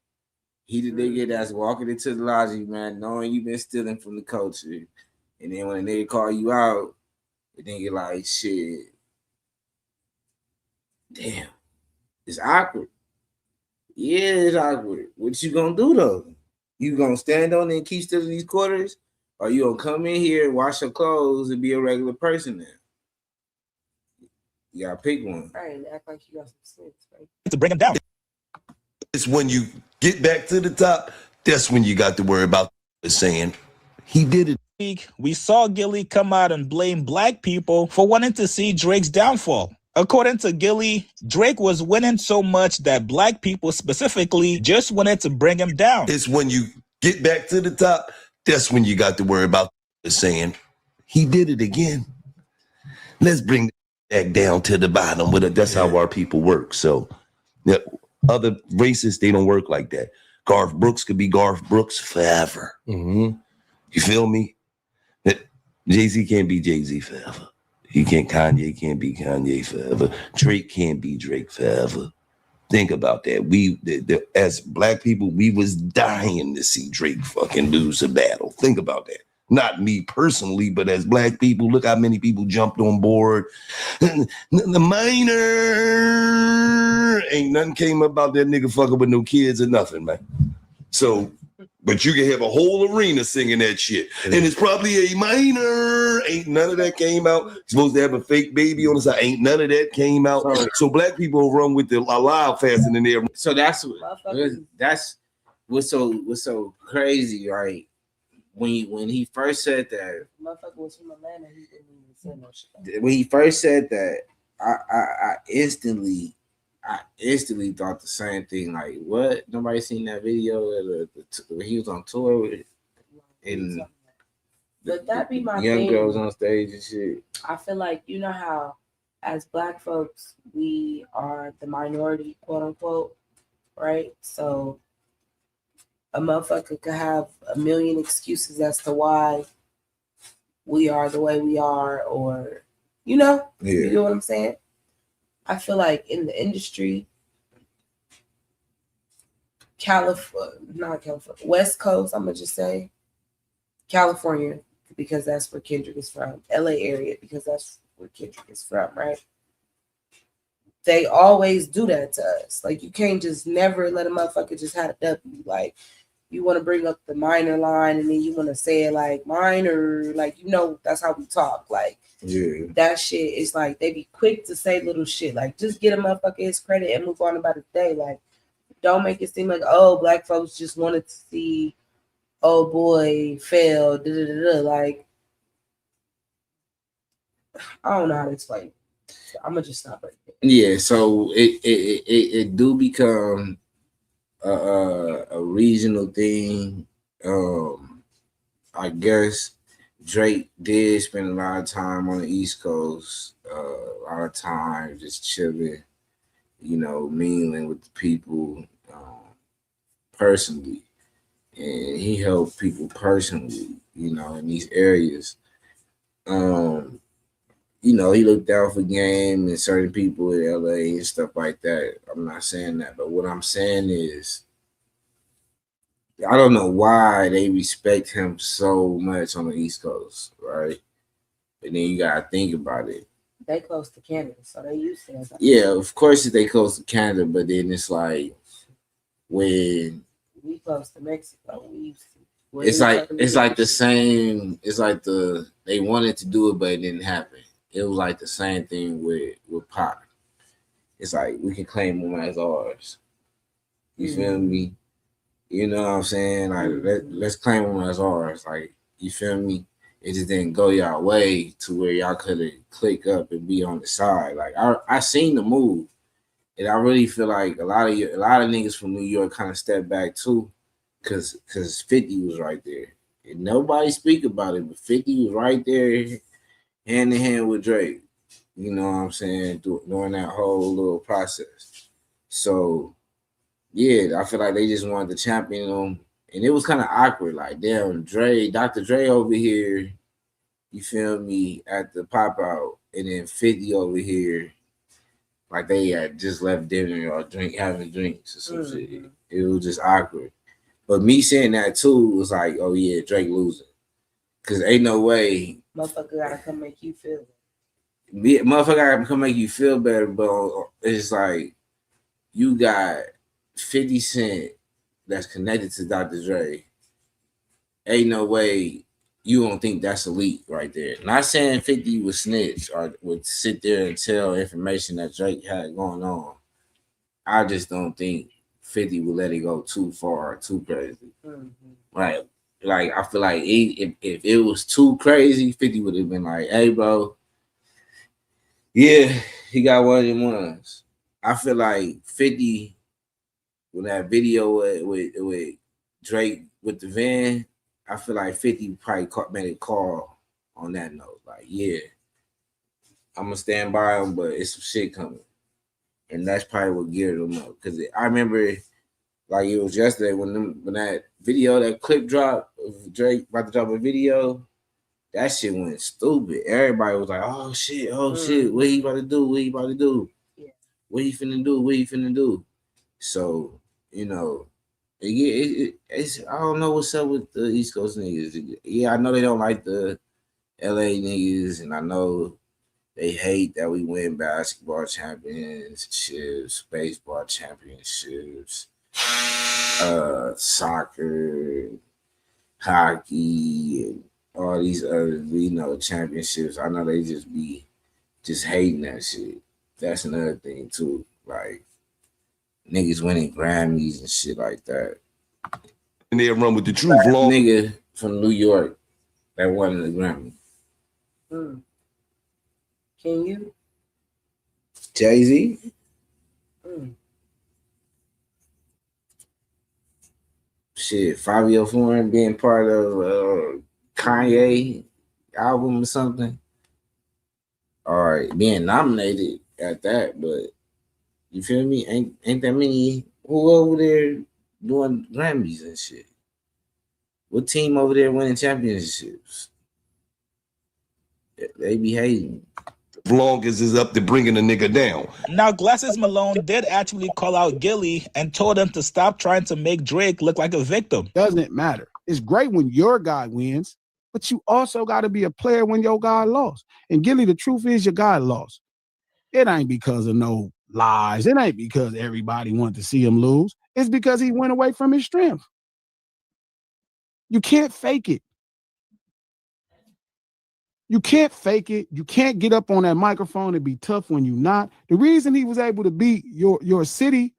Speaker 1: He the nigga that's walking into the laundry, man, knowing you been stealing from the culture. And then when a nigga call you out, the nigga like, shit. Damn. It's awkward. Yeah, it's awkward. What you gonna do though? You gonna stand on it and keep stealing these quarters? Or you gonna come in here and wash your clothes and be a regular person now? You gotta pick one.
Speaker 2: Right, and act like you got some sense, right?
Speaker 10: To bring him down.
Speaker 13: It's when you get back to the top, that's when you got to worry about saying, he did it.
Speaker 10: We saw Gilly come out and blame black people for wanting to see Drake's downfall. According to Gilly, Drake was winning so much that black people specifically just wanted to bring him down.
Speaker 13: It's when you get back to the top, that's when you got to worry about saying, he did it again. Let's bring that down to the bottom. That's how our people work. So yeah, other races, they don't work like that. Garth Brooks could be Garth Brooks forever. Mm-hmm. You feel me? Jay-Z can't be Jay-Z forever. Kanye can't be Kanye forever. Drake can't be Drake forever. Think about that. As black people, we was dying to see Drake fucking lose a battle. Think about that. Not me personally, but as black people, look how many people jumped on board. The minor ain't nothing came about that nigga fucking with no kids or nothing, man. So, but you can have a whole arena singing that shit. And it's probably a minor. Ain't none of that came out. Supposed to have a fake baby on the side. Ain't none of that came out. So black people run with the alive faster than they.
Speaker 1: So that's what's so crazy, right? When he first said that,
Speaker 2: motherfucker was from Atlanta, he didn't even say no shit.
Speaker 1: When he first said that, I instantly thought the same thing. Like, what? Nobody seen that video when he was on tour with it, and
Speaker 2: but that be my
Speaker 1: young
Speaker 2: thing.
Speaker 1: girls on stage and shit.
Speaker 2: I feel like, you know how as black folks we are the minority, quote unquote, right? So a motherfucker could have a million excuses as to why we are the way we are, or you know what I'm saying? I feel like in the industry, West Coast, I'm gonna just say California, because that's where Kendrick is from, LA area, because that's where Kendrick is from, right? they always do that to us. Like, you can't just never let a motherfucker just have a W. Like, you want to bring up the minor line and then you want to say it like minor, like, you know, that's how we talk. Like,
Speaker 1: yeah,
Speaker 2: that shit is like, they be quick to say little shit. Like, just get a motherfucker his credit and move on about his day. Like, don't make it seem like, oh, black folks just wanted to see, oh boy, fail. Da, da, da, da. Like, I don't know how to explain it. So I'm gonna just stop right there.
Speaker 1: yeah. So it do become a regional thing. I guess Drake did spend a lot of time on the East Coast, a lot of time just chilling, you know, mingling with the people personally, and he helped people personally, you know, in these areas. You know, he looked out for game and certain people in LA and stuff like that. I'm not saying that, but what I'm saying is, I don't know why they respect him so much on the East Coast, right? And then you gotta think about it.
Speaker 2: They close to Canada, so they used to that.
Speaker 1: Yeah, of course they close to Canada, but then it's like when
Speaker 2: we close to Mexico, we used to.
Speaker 1: It's like the same. It's like they wanted to do it, but it didn't happen. It was like the same thing with Pac. It's like we can claim them as ours. You feel me? You know what I'm saying? Like let's claim them as ours. Like, you feel me? It just didn't go y'all way to where y'all could have click up and be on the side. Like, I seen the move, and I really feel like a lot of niggas from New York kind of stepped back too. Cause 50 was right there. And nobody speak about it, but 50 was right there hand in hand with Drake. You know what I'm saying? During that whole little process. So yeah, I feel like they just wanted to champion them. And it was kind of awkward. Like, damn, Dr. Dre over here, you feel me, at the pop out, and then 50 over here, like they had just left dinner or having drinks or some shit. It was just awkward. But me saying that too was like, oh yeah, Drake losing. Cause ain't no way.
Speaker 2: Motherfucker gotta come make you feel
Speaker 1: Motherfucker gotta come make you feel better, but it's like you got 50 Cent that's connected to Dr. Dre. Ain't no way you don't think that's elite right there. Not saying 50 would snitch or would sit there and tell information that Drake had going on. I just don't think 50 would let it go too far, too crazy. Like I feel like if it was too crazy, 50 would have been like, hey, bro, yeah, he got one of them ones. I feel like 50, when that video with Drake with the van, I feel like 50 probably made a call on that note. Like, yeah, I'm going to stand by him, but it's some shit coming. And that's probably what geared him up. Because I remember, like it was yesterday when that video, that clip dropped of Drake about to drop a video, that shit went stupid. Everybody was like, oh shit, what he about to do? What he about to do?
Speaker 2: Yeah.
Speaker 1: What he finna do? What he finna do? So, you know, it's I don't know what's up with the East Coast niggas. Yeah, I know they don't like the LA niggas, and I know they hate that we win basketball championships, baseball championships, soccer, hockey, and all these other, championships. I know they just be hating that shit. That's another thing too. Like, niggas winning Grammys and shit like that.
Speaker 13: And they run with the truth.
Speaker 1: Nigga from New York that won the Grammy.
Speaker 2: Can you?
Speaker 1: Jay-Z? Shit, Fabio Foreign being part of Kanye album or something. All right, being nominated at that, but you feel me? Ain't that many who over there doing Grammys and shit? What team over there winning championships? They be hating.
Speaker 13: As long as it's up to bringing a nigga down.
Speaker 10: Now, Glasses Malone did actually call out Gilly and told him to stop trying to make Drake look like a victim.
Speaker 14: Doesn't matter. It's great when your guy wins, but you also got to be a player when your guy lost. And Gilly, the truth is your guy lost. It ain't because of no Lies. It ain't because everybody wanted to see him lose. It's because he went away from his strength. You can't fake it. You can't fake it. You can't get up on that microphone and be tough when you're not. The reason he was able to beat your city,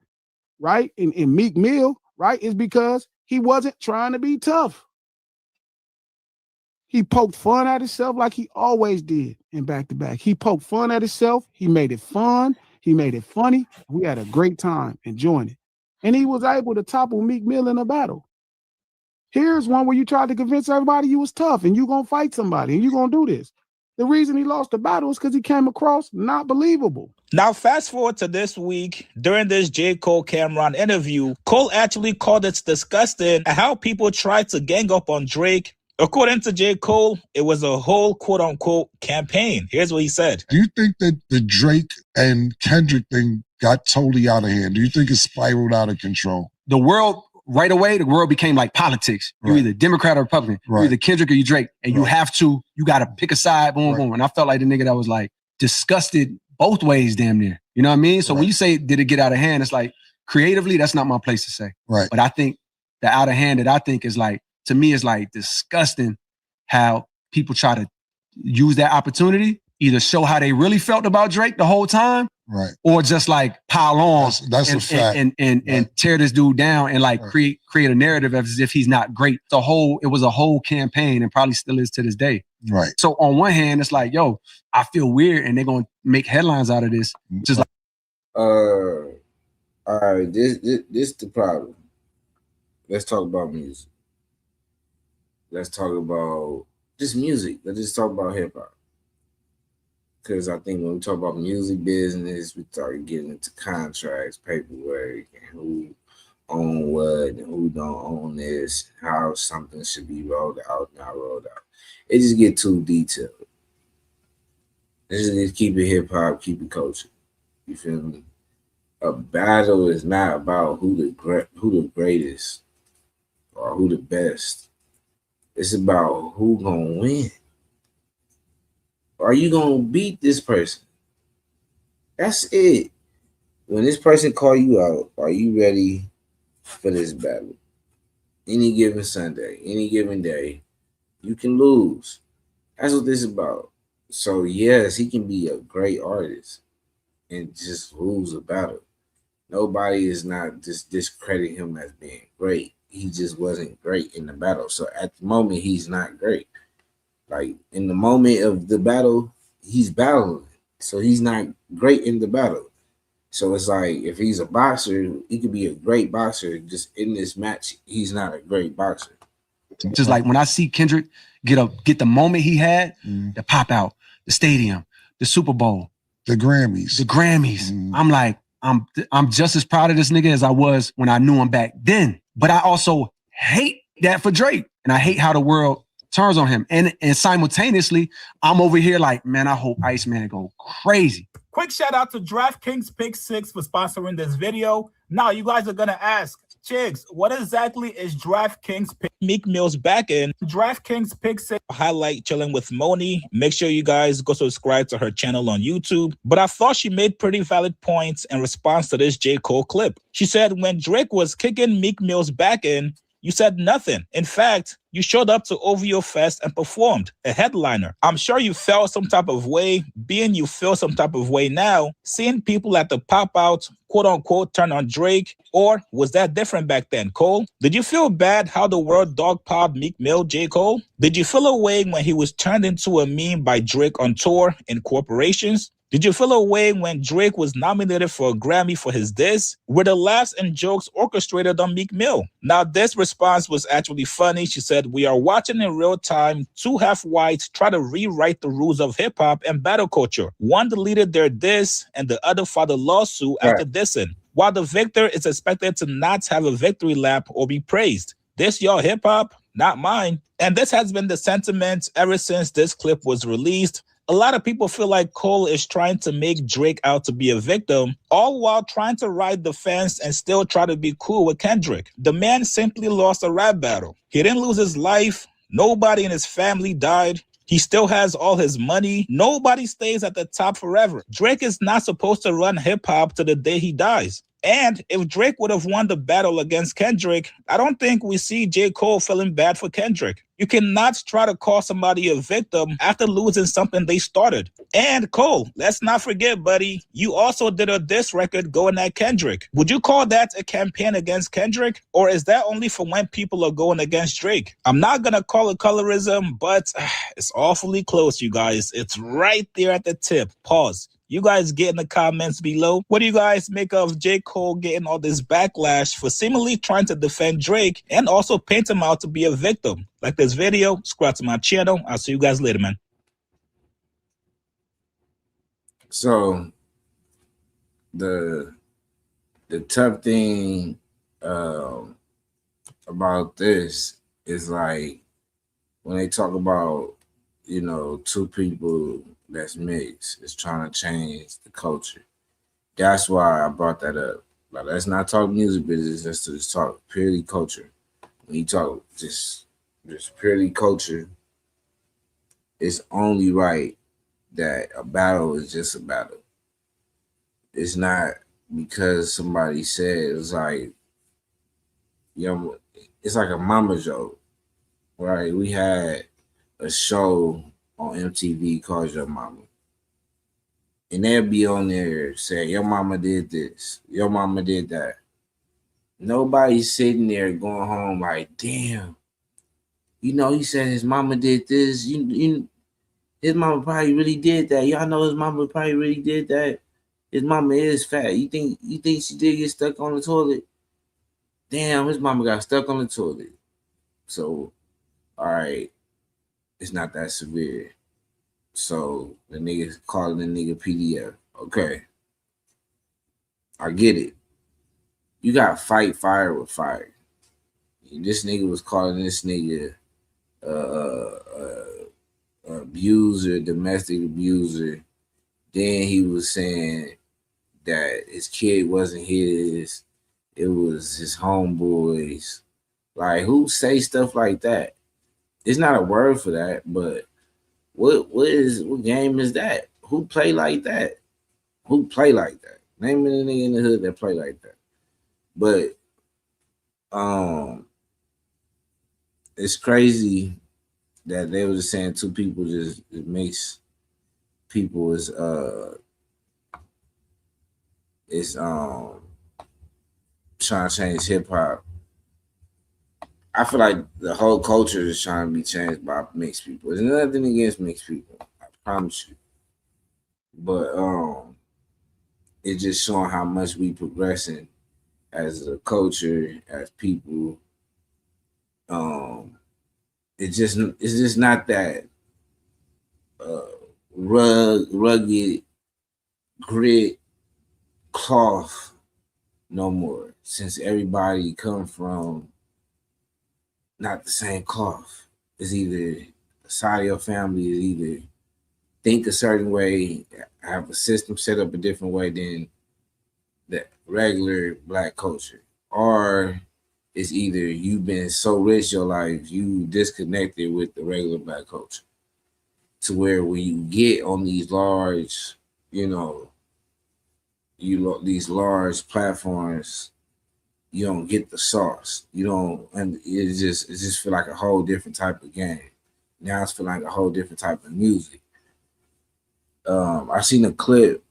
Speaker 14: right, in Meek Mill, right, is because he wasn't trying to be tough. He poked fun at himself like he always did in back-to-back. He poked fun at himself. He made it fun. He made it funny. We had a great time enjoying it. And he was able to topple Meek Mill in a battle. Here's one where you tried to convince everybody you was tough and you gonna fight somebody and you gonna do this. The reason he lost the battle is because he came across not believable.
Speaker 10: Now, fast forward to this week. During this J. Cole Cameron interview, Cole actually called it disgusting at how people tried to gang up on Drake. According to J. Cole, it was a whole quote-unquote campaign. Here's what he said.
Speaker 6: Do you think that the Drake and Kendrick thing got totally out of hand? Do you think it spiraled out of control?
Speaker 12: The world, right away, the world became like politics. You're either Democrat or Republican. You're either Kendrick or you Drake. And you got to pick a side, boom, boom. And I felt like the nigga that was like disgusted both ways damn near. You know what I mean? So when you say, did it get out of hand? It's like, creatively, that's not my place to say.
Speaker 6: Right.
Speaker 12: But I think the out of hand that I think is like, to me, is like disgusting how people try to use that opportunity, either show how they really felt about Drake the whole time,
Speaker 6: right,
Speaker 12: or just like pile on
Speaker 6: that's a fact.
Speaker 12: And tear this dude down and like create a narrative as if he's not great. It was a whole campaign and probably still is to this day.
Speaker 6: Right.
Speaker 12: So on one hand, it's like, yo, I feel weird and they're gonna make headlines out of this. Just like
Speaker 1: all right, this the problem. Let's talk about music. Let's talk about just music. Let's just talk about hip hop. Because I think when we talk about music business, we start getting into contracts, paperwork, and who own what and who don't own this, how something should be rolled out, not rolled out. It just get too detailed. Let's just keep it hip hop, keep it culture. You feel me? A battle is not about who the greatest or who the best. It's about who gonna win. Are you gonna beat this person? That's it. When this person call you out, are you ready for this battle? Any given Sunday, any given day, you can lose. That's what this is about. So yes, he can be a great artist and just lose a battle. Nobody is not just discrediting him as being great. He just wasn't great in the battle. So at the moment, he's not great. Like in the moment of the battle, he's battling. So he's not great in the battle. So it's like if he's a boxer, he could be a great boxer. Just in this match, he's not a great boxer.
Speaker 12: Just like when I see Kendrick get the moment he had, the pop out, the stadium, the Super Bowl,
Speaker 6: the Grammys.
Speaker 12: I'm like, I'm just as proud of this nigga as I was when I knew him back then. But I also hate that for Drake. And I hate how the world turns on him. And simultaneously, I'm over here like, man, I hope Iceman go crazy.
Speaker 10: Quick shout out to DraftKings Pick 6 for sponsoring this video. Now, you guys are going to ask, Chigs, what exactly is DraftKings Pick? Meek Mill's back in. DraftKings Pick 6 highlight chilling with Moni. Make sure you guys go subscribe to her channel on YouTube. But I thought she made pretty valid points in response to this J. Cole clip. She said when Drake was kicking Meek Mill's back in, you said nothing. In fact, you showed up to OVO Fest and performed, a headliner. I'm sure you felt some type of way, being you feel some type of way now, seeing people at the pop-out, quote-unquote, turn on Drake, or was that different back then, Cole? Did you feel bad how the world dogpiled Meek Mill, J. Cole? Did you feel a way when he was turned into a meme by Drake on tour in corporations? Did you feel a way when Drake was nominated for a Grammy for his diss? Were the laughs and jokes orchestrated on Meek Mill? Now, this response was actually funny. She said, we are watching in real time two half-whites try to rewrite the rules of hip-hop and battle culture. One deleted their diss and the other filed a lawsuit after dissing, while the victor is expected to not have a victory lap or be praised. This your hip-hop, not mine. And this has been the sentiment ever since this clip was released. A lot of people feel like Cole is trying to make Drake out to be a victim, all while trying to ride the fence and still try to be cool with Kendrick. The man simply lost a rap battle. He didn't lose his life. Nobody in his family died. He still has all his money. Nobody stays at the top forever. Drake is not supposed to run hip-hop to the day he dies. And if Drake would have won the battle against Kendrick, I don't think we see J. Cole feeling bad for Kendrick. You cannot try to call somebody a victim after losing something they started. And Cole, let's not forget, buddy, you also did a diss record going at Kendrick. Would you call that a campaign against Kendrick? Or is that only for when people are going against Drake? I'm not going to call it colorism, but it's awfully close, you guys. It's right there at the tip. Pause. You guys get in the comments below. What do you guys make of J. Cole getting all this backlash for seemingly trying to defend Drake and also paint him out to be a victim? Like this video, subscribe to my channel. I'll see you guys later, man.
Speaker 1: So the tough thing about this is like when they talk about, you know, two people that's mixed, is trying to change the culture. That's why I brought that up. Like, let's not talk music business, let's just talk purely culture. When you talk just purely culture, it's only right that a battle is just a battle. It's not because somebody said, it's like, you know, it's like a mama joke, right? We had a show on MTV called Your Mama. And they'll be on there saying, your mama did this, your mama did that. Nobody's sitting there going home like, damn, you know, he said his mama did this. His mama probably really did that. Y'all know his mama probably really did that. His mama is fat. You think she did get stuck on the toilet? Damn, his mama got stuck on the toilet. So, all right, it's not that severe. So the niggas calling the nigga PDF. Okay. I get it. You gotta fight fire with fire. This nigga was calling this nigga abuser, domestic abuser. Then he was saying that his kid wasn't his, it was his homeboys. Like, who say stuff like that? It's not a word for that, but what game is that? Who play like that? Who play like that? Name me the nigga in the hood that play like that. But it's crazy that they were just saying two people just, it makes people is trying to change hip hop. I feel like the whole culture is trying to be changed by mixed people. There's nothing against mixed people, I promise you. But it's just showing how much we progressing as a culture, as people. It's just not that rugged grit cloth no more, since everybody come from not the same cloth. It's either a side of your family is either think a certain way, have a system set up a different way than the regular black culture, or it's either you've been so rich your life, you disconnected with the regular black culture, to where when you get on these large, you know, these large platforms, you don't get the sauce. You don't, and it just feel like a whole different type of game. Now it's feel like a whole different type of music. I seen a clip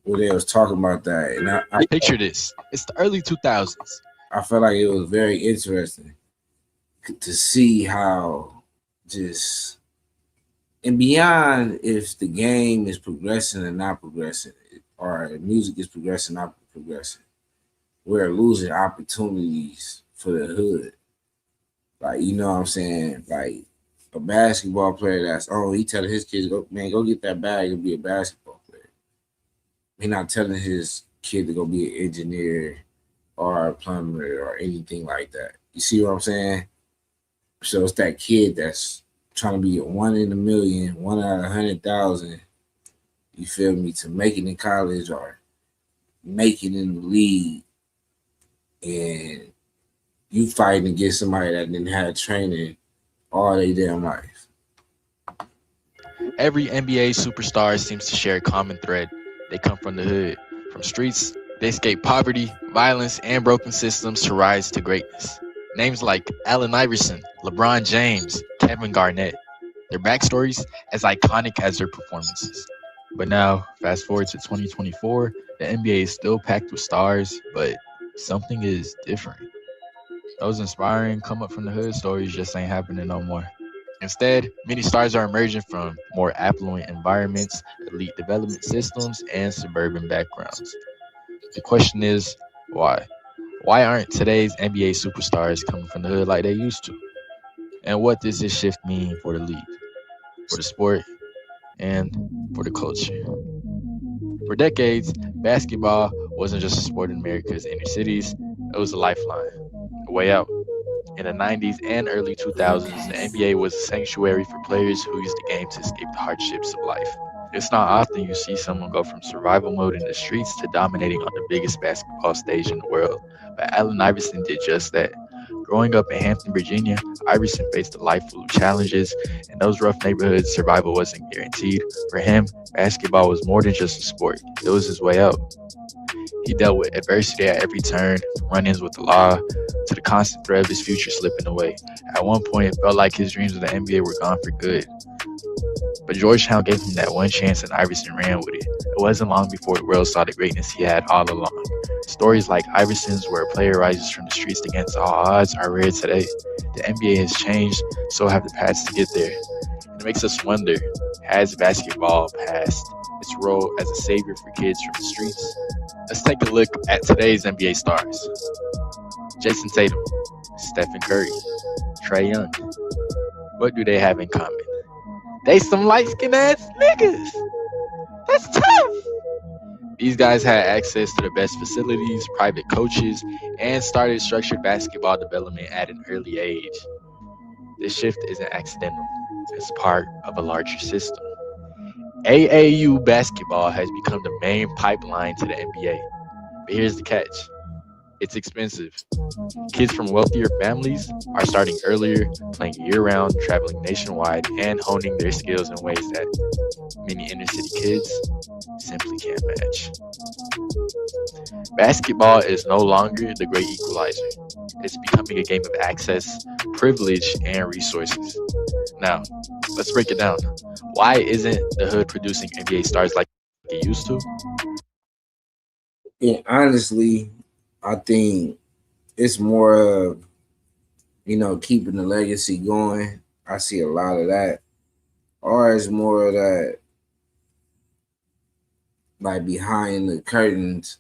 Speaker 1: where they was talking about that, and I
Speaker 15: picture this. It's the early 2000s.
Speaker 1: I felt like it was very interesting to see how just, and beyond if the game is progressing and not progressing, or music is progressing, not progressing, we're losing opportunities for the hood. Like, you know what I'm saying? Like a basketball player that's, he telling his kids, go get that bag and be a basketball player. He not telling his kid to go be an engineer or a plumber or anything like that. You see what I'm saying? So it's that kid that's trying to be a 1 in a million, 1 out of 100,000, you feel me, to make it in college or make it in the league, and you fighting against somebody that didn't have training all their damn life.
Speaker 15: Every NBA superstar seems to share a common thread. They come from the hood. From streets, they escape poverty, violence, and broken systems to rise to greatness. Names like Allen Iverson, LeBron James, Kevin Garnett. Their backstories as iconic as their performances. But now, fast forward to 2024, the NBA is still packed with stars, but something is different. Those inspiring come up from the hood stories just ain't happening no more. Instead, many stars are emerging from more affluent environments, elite development systems, and suburban backgrounds. The question is, why? Why aren't today's NBA superstars coming from the hood like they used to? And what does this shift mean for the league, for the sport, and for the culture? For decades, basketball wasn't just a sport in America's inner cities, it was a lifeline, a way out. In the 90s and early 2000s, the NBA was a sanctuary for players who used the game to escape the hardships of life. It's not often you see someone go from survival mode in the streets to dominating on the biggest basketball stage in the world, but Allen Iverson did just that. Growing up in Hampton, Virginia, Iverson faced a life full of challenges. In those rough neighborhoods, survival wasn't guaranteed. For him, basketball was more than just a sport, it was his way out. He dealt with adversity at every turn, from run-ins with the law to the constant threat of his future slipping away. At one point, it felt like his dreams of the NBA were gone for good. But Georgetown gave him that one chance and Iverson ran with it. It wasn't long before the world saw the greatness he had all along. Stories like Iverson's, where a player rises from the streets against all odds, are rare today. The NBA has changed, so have the paths to get there. It makes us wonder, has basketball passed its role as a savior for kids from the streets? Let's take a look at today's NBA stars. Jason Tatum, Stephen Curry, Trae Young. What do they have in common? They some light-skinned ass niggas. That's tough. These guys had access to the best facilities, private coaches, and started structured basketball development at an early age. This shift isn't accidental. It's part of a larger system. AAU basketball has become the main pipeline to the NBA. But here's the catch. It's expensive. Kids from wealthier families are starting earlier, playing year-round, traveling nationwide, and honing their skills in ways that many inner-city kids simply can't match. Basketball is no longer the great equalizer. It's becoming a game of access, privilege, and resources. Now, let's break it down. Why isn't the hood producing NBA stars like it used to?
Speaker 1: And honestly, I think it's more of, keeping the legacy going. I see a lot of that. Or it's more of that, like behind the curtains,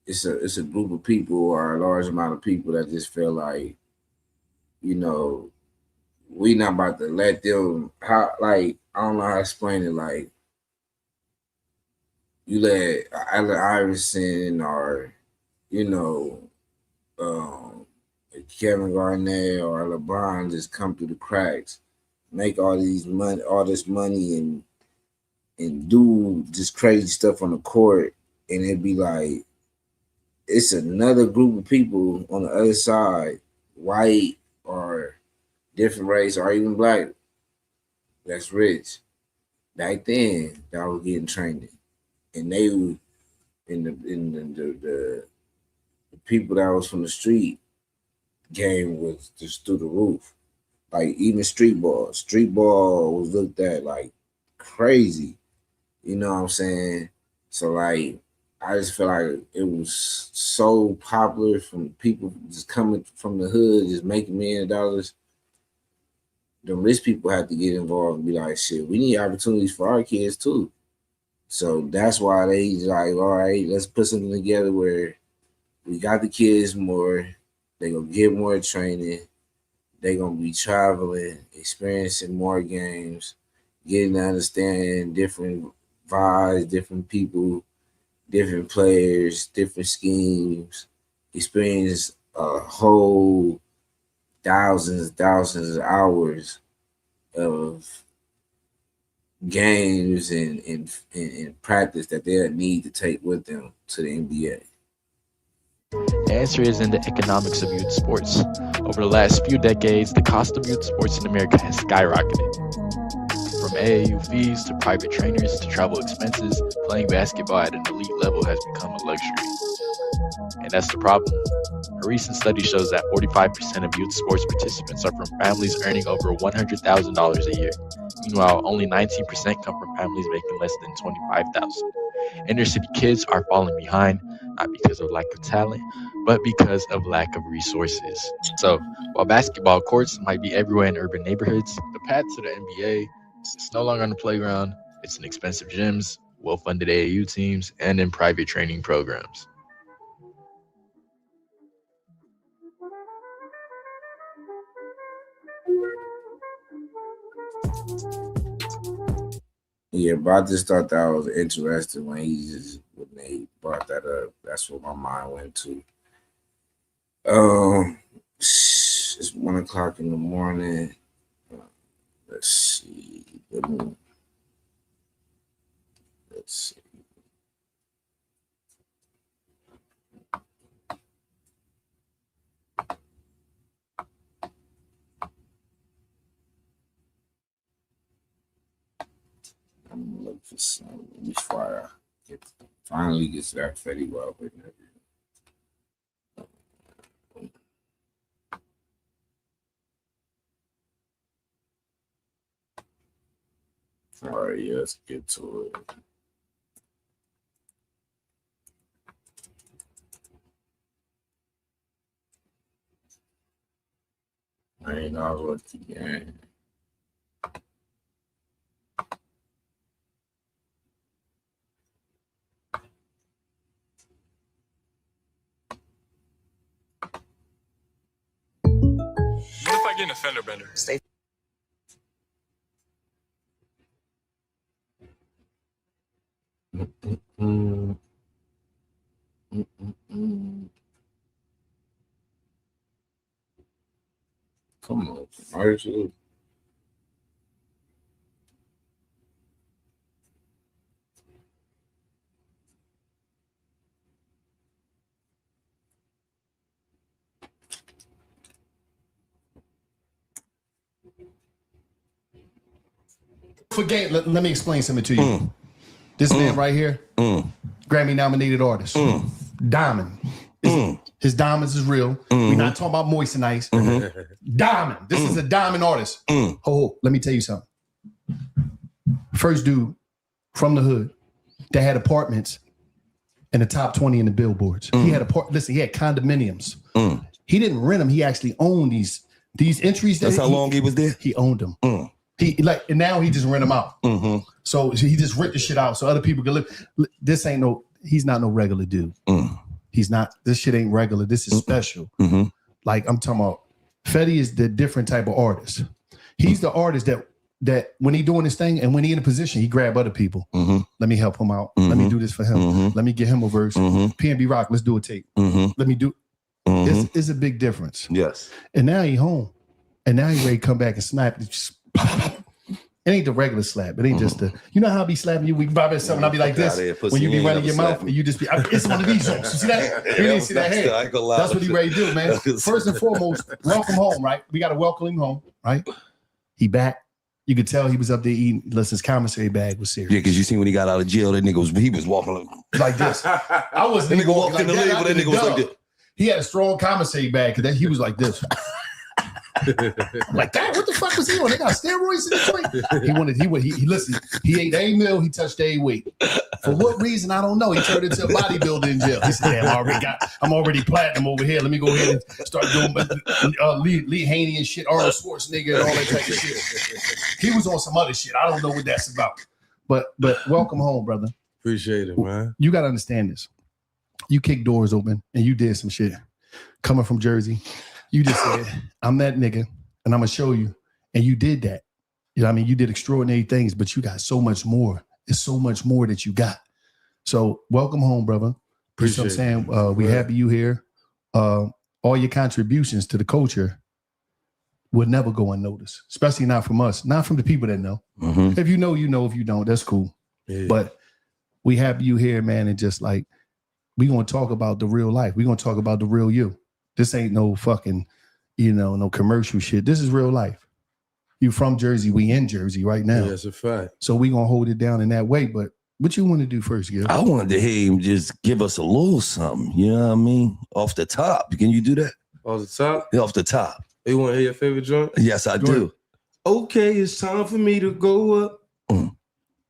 Speaker 1: it's a group of people or a large amount of people that just feel like, we not about to let them, I don't know how to explain it, like, you let Allen Iverson or, Kevin Garnett or LeBron just come through the cracks, make all this money and do just crazy stuff on the court, and it'd be like it's another group of people on the other side, white or different race or even black, that's rich. Back then, that was getting trained, and they were the people that was from the street game was just through the roof. Like even street ball was looked at like crazy. You know what I'm saying? So like, I just feel like it was so popular from people just coming from the hood, just making $1 million. The rich people have to get involved and be like, shit, we need opportunities for our kids too. So that's why they like, all right, let's put something together where we got the kids more, they gonna get more training, they gonna be traveling, experiencing more games, getting to understand different vibes, different people, different players, different schemes, experience a whole thousands of hours of games and practice that they'll need to take with them to the NBA.
Speaker 15: The answer is in the economics of youth sports. Over the last few decades, the cost of youth sports in America has skyrocketed. From AAU fees to private trainers to travel expenses, playing basketball at an elite level has become a luxury. And that's the problem. A recent study shows that 45% of youth sports participants are from families earning over $100,000 a year. Meanwhile, only 19% come from families making less than $25,000. Inner city kids are falling behind, not because of lack of talent, but because of lack of resources. So, while basketball courts might be everywhere in urban neighborhoods, the path to the NBA is no longer on the playground. It's in expensive gyms, well-funded AAU teams, and in private training programs.
Speaker 1: Yeah, but I just thought that was interesting when they brought that up. That's what my mind went to. It's 1 o'clock in the morning. Let's see. Let's see. I'm gonna look for some before I finally get to that Fetty Wap interview. All right, yeah, let's get to it. I ain't all what the game.
Speaker 16: What if I get an offender bender?
Speaker 1: Come on, commercial.
Speaker 17: Forget. Let me explain something to you. This man right here, Grammy nominated artist, Diamond. His diamonds is real. We're not talking about moist and ice. Diamond. This is a diamond artist. Oh, let me tell you something. First dude from the hood that had apartments in the top 20 in the billboards. He had he had condominiums. He didn't rent them. He actually owned these entries.
Speaker 13: That's how long he was there?
Speaker 17: He owned them. And now he just rent them out. So he just rent the shit out so other people can live. He's not no regular dude. He's not, this shit ain't regular. This is special. Like I'm talking about, Fetty is the different type of artist. He's the artist that when he doing this thing and when he in a position, he grab other people. Let me help him out. Let me do this for him. Let me get him a verse. PNB Rock, let's do a tape. Let me do. It's a big difference.
Speaker 13: Yes.
Speaker 17: And now he home. And now he ready to come back and snap. It ain't the regular slap. It ain't just the, you know how I be slapping you? We vibe at something, I'll be like this. When you be running your mouth and you just be, it's one of these zones. You see that? You didn't see that head. That's what he ready to do, man. First and foremost, welcome home, right? We got to welcome him home, right? He back. You could tell he was up there eating, unless his commissary bag was serious.
Speaker 13: Yeah, because you seen when he got out of jail, that nigga was walking
Speaker 17: like this. I wasn't
Speaker 13: even walking like that. That nigga was like this.
Speaker 17: He had a strong commissary bag because he was like this. I'm like, God, what the fuck was he on? They got steroids in the joint. He listened. He ate a meal. He touched a weight. For what reason? I don't know. He turned into a bodybuilder in jail. He said, I'm already platinum over here. Let me go ahead and start doing Lee Haney and shit, Arnold Schwarzenegger and all that type of shit. He was on some other shit. I don't know what that's about. But welcome home, brother.
Speaker 18: Appreciate it, man.
Speaker 17: You got to understand this. You kicked doors open and you did some shit. Coming from Jersey. You just said, I'm that nigga, and I'm going to show you. And you did that. You know what I mean? You did extraordinary things, but you got so much more. There's so much more that you got. So welcome home, brother. Appreciate what I'm saying. We happy you here. All your contributions to the culture would never go unnoticed, especially not from us, not from the people that know. If you know, you know. If you don't, that's cool. Yeah. But we happy you here, man, and just like, we gonna talk about the real life. We gonna talk about the real you. This ain't no fucking, no commercial shit. This is real life. You from Jersey, we in Jersey right now.
Speaker 18: Yeah, that's a fact.
Speaker 17: So we gonna hold it down in that way. But what you want to do first, Gil?
Speaker 13: I wanted to hear him just give us a little something. You know what I mean? Off the top. Can you do that?
Speaker 18: Off the top?
Speaker 13: Yeah, off the top.
Speaker 18: You want to hear your favorite joint?
Speaker 13: Yes, I do.
Speaker 18: Okay, it's time for me to go up.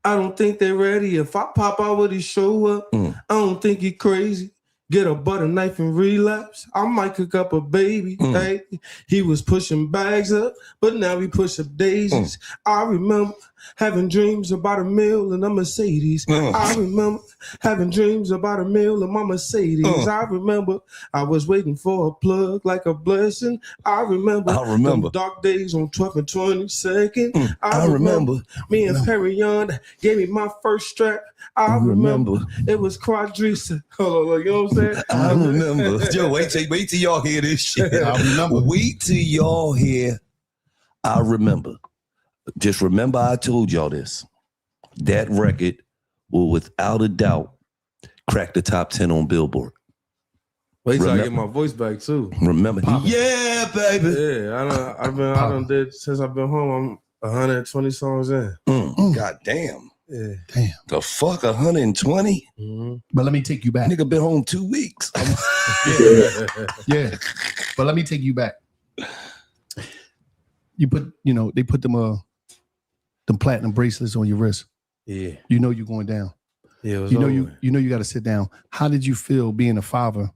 Speaker 18: I don't think they're ready. If I pop out, would he show up? I don't think he crazy. Get a butter knife and relapse. I might cook up a baby. Hey, he was pushing bags up, but now he push up daisies. I remember having dreams about a meal in a Mercedes. I remember having dreams about a meal in my Mercedes. I remember I was waiting for a plug like a blessing. I remember them dark days on 12th and 22nd. I remember me and Perrion gave me my first strap. I remember it was Quadrisa. Hold on, you know what I'm saying?
Speaker 13: I remember. Yo, wait till y'all hear this shit. I remember. Wait till y'all hear. I remember. Just remember I told y'all this. That record will without a doubt crack the top 10 on Billboard.
Speaker 18: Wait till I get my voice back too.
Speaker 13: Remember. Yeah, baby.
Speaker 18: Yeah, I done did since I've been home. I'm 120 songs in.
Speaker 13: God damn.
Speaker 18: Yeah.
Speaker 17: Damn.
Speaker 13: The fuck, 120?
Speaker 17: But let me take you back.
Speaker 13: Nigga been home 2 weeks.
Speaker 17: Yeah. But let me take you back. You put, they put them platinum bracelets on your wrist.
Speaker 18: Yeah.
Speaker 17: You know you're going down.
Speaker 18: Yeah, it was
Speaker 17: you got to sit down. How did you feel being a father,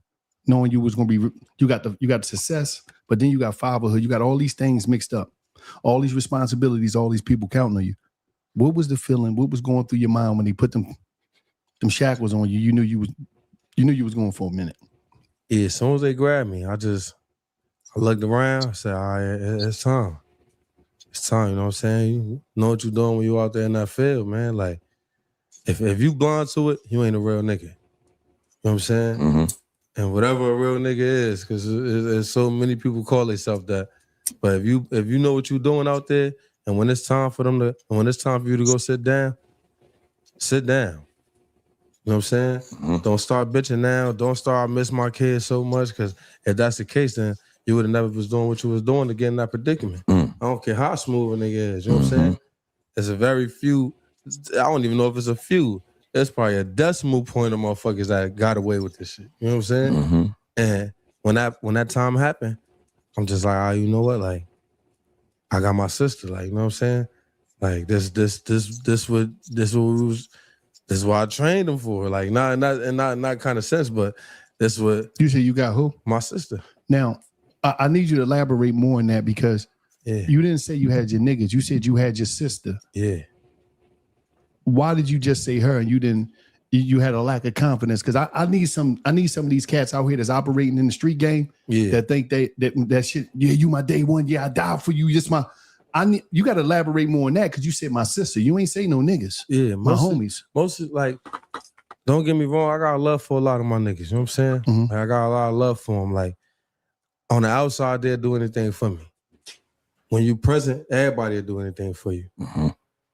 Speaker 17: knowing you was going to be, you got success, but then you got fatherhood, you got all these things mixed up, all these responsibilities, all these people counting on you. What was the feeling? What was going through your mind when they put them shackles on you? You knew you was going for a minute.
Speaker 18: Yeah, as soon as they grabbed me, I looked around, I said, all right, it's time. It's time, you know what I'm saying? You know what you're doing when you out there in that field, man. Like, if you blind to it, you ain't a real nigga. You know what I'm saying? And whatever a real nigga is, because there's so many people call themselves that. But if you know what you're doing out there, and when it's time for you to go sit down, sit down. You know what I'm saying? Don't start bitching now. Don't start miss my kids so much, because if that's the case, then you would have never was doing what you was doing to get in that predicament. I don't care how smooth a nigga is. You know what I'm saying? There's a very few. I don't even know if it's a few. There's probably a decimal point of motherfuckers that got away with this shit. You know what I'm saying? And when that time happened, I'm just like, you know what? Like, I got my sister. Like, you know what I'm saying? Like, this is what I trained them for. Like, not kind of sense, but that's what
Speaker 17: you say. You got who?
Speaker 18: My sister.
Speaker 17: Now, I need you to elaborate more on that, because you didn't say you had your niggas. You said you had your sister.
Speaker 18: Yeah.
Speaker 17: Why did you just say her and you didn't? You had a lack of confidence? Because I need some of these cats out here that's operating in the street game that think that shit. Yeah, you my day one. Yeah, I died for you. Just you got to elaborate more on that, because you said my sister. You ain't say no niggas.
Speaker 18: Yeah,
Speaker 17: my homies.
Speaker 18: Most like, don't get me wrong. I got love for a lot of my niggas. You know what I'm saying? Like, I got a lot of love for them. Like, on the outside, they'll do anything for me. When you present, everybody will do anything for you.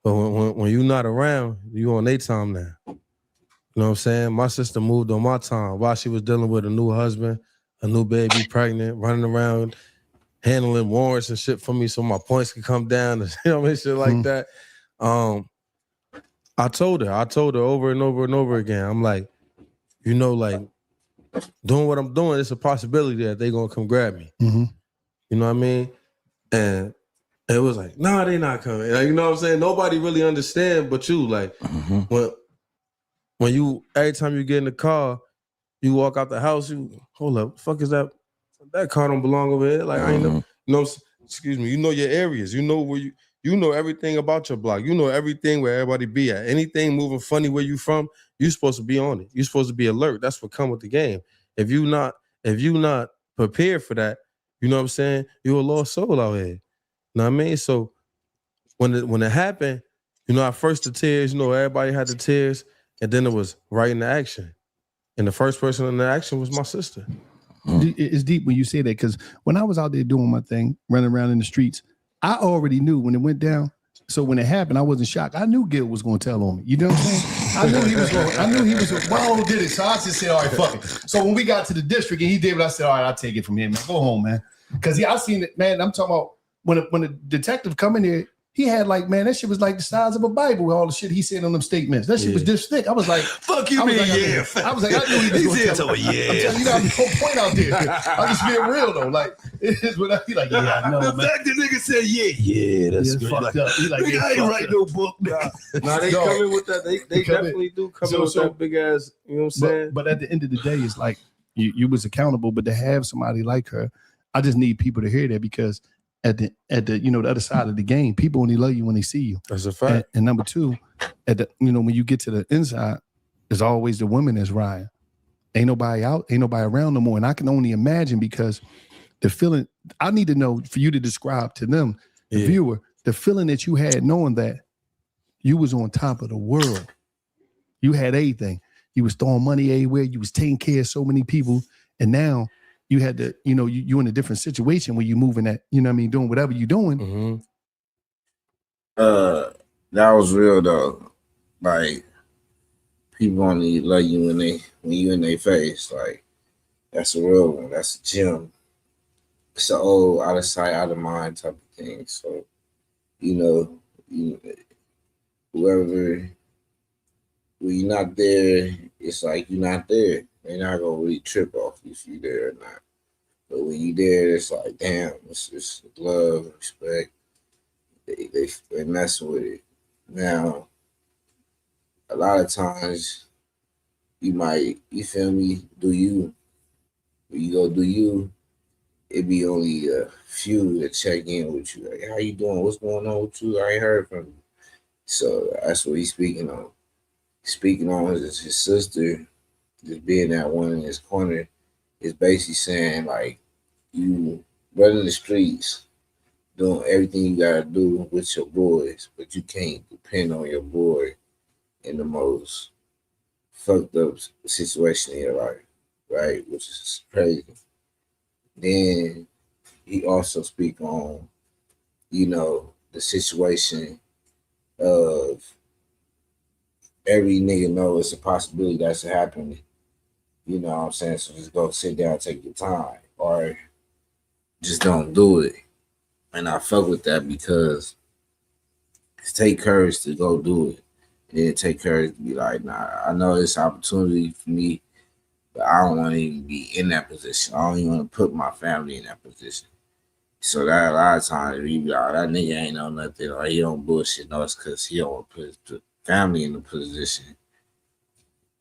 Speaker 18: But when you're not around, you on their time now. You know what I'm saying? My sister moved on my time while she was dealing with a new husband, a new baby, pregnant, running around, handling warrants and shit for me so my points could come down, and you know what I mean, shit like that. I told her over and over and over again. I'm like, like, doing what I'm doing, it's a possibility that they gonna come grab me. You know what I mean? And it was like, nah, they not coming. Like, you know what I'm saying? Nobody really understand but you. Like, when you, every time you get in the car, you walk out the house, you, hold up, fuck is that? That car don't belong over here. Like, I ain't know, excuse me, you know your areas. You know where you know everything about your block. You know everything where everybody be at. Anything moving funny where you from, you supposed to be on it. You supposed to be alert. That's what come with the game. If you not prepared for that, you know what I'm saying? You a lost soul out here. You know what I mean? So when it happened, at first the tears, everybody had the tears, and then it was right in the action. And the first person in the action was my sister.
Speaker 17: It's deep when you say that, because when I was out there doing my thing, running around in the streets, I already knew when it went down. So when it happened, I wasn't shocked. I knew Gil was going to tell on me. You know what I'm saying? I knew he was going. Well, did it. So I just said, all right, fuck it. So when we got to the district and he did what I said, all right, I'll take it from him, man. Go home, man. Because I seen it, man. I'm talking about when the detective come in here, he had like, man, that shit was like the size of a Bible with all the shit he said on them statements. That shit was this thick. I was like,
Speaker 13: fuck you,
Speaker 17: I was
Speaker 13: man.
Speaker 17: like,
Speaker 13: Yeah.
Speaker 17: I was like, I knew he was
Speaker 13: said
Speaker 17: going to tell me.
Speaker 13: yeah.
Speaker 17: I'm telling you, got the point out there. I'm just being real though. Like, it is what I feel like, yeah, I know,
Speaker 13: the
Speaker 17: man.
Speaker 13: fact that nigga said, yeah, that's good.
Speaker 17: Fucked up. He like,
Speaker 13: nigga, I ain't write no book.
Speaker 18: Nah, they come in with that. They definitely do come in with that big ass, you know what I'm saying?
Speaker 17: But at the end of the day, it's like you was accountable, but to have somebody like her, I just need people to hear that because at the the other side of the game, people only love you when they see you.
Speaker 18: That's a fact.
Speaker 17: And number two, at the when you get to the inside, there's always the women that's riding. Ain't nobody out, ain't nobody around no more. And I can only imagine because the feeling I need to know for you to describe to them, the viewer, the feeling that you had knowing that you was on top of the world. You had everything. You was throwing money everywhere. You was taking care of so many people. And now you had to, you in a different situation where you moving at, doing whatever you're doing.
Speaker 18: Mm-hmm.
Speaker 1: That was real though. Like people only love you when you in their face. Like that's a real one. That's a gem. It's an old out of sight, out of mind type of thing. So, whoever when you're not there, it's like you're not there. They're not gonna really trip off if you're there or not. But when you there, it's like, damn, it's love, respect. They messing with it. Now, a lot of times you might, you feel me, do you. When you go do you, it be only a few that check in with you. Like, how you doing? What's going on with you? I ain't heard from you. So that's what he's speaking on. Speaking on his sister, just being that one in his corner, is basically saying like you running the streets, doing everything you gotta do with your boys, but you can't depend on your boy in the most fucked up situation in your life, right? Which is crazy. Then he also speak on, the situation of every nigga know it's a possibility that's happening. You know what I'm saying? So just go sit down, take your time, or just don't do it. And I fuck with that because it take courage to go do it. And then it take courage to be like, nah, I know it's opportunity for me, but I don't want to even be in that position. I don't even want to put my family in that position. So that a lot of times you be like, that nigga ain't know nothing, or he don't bullshit. No, it's because he don't want to put his family in a position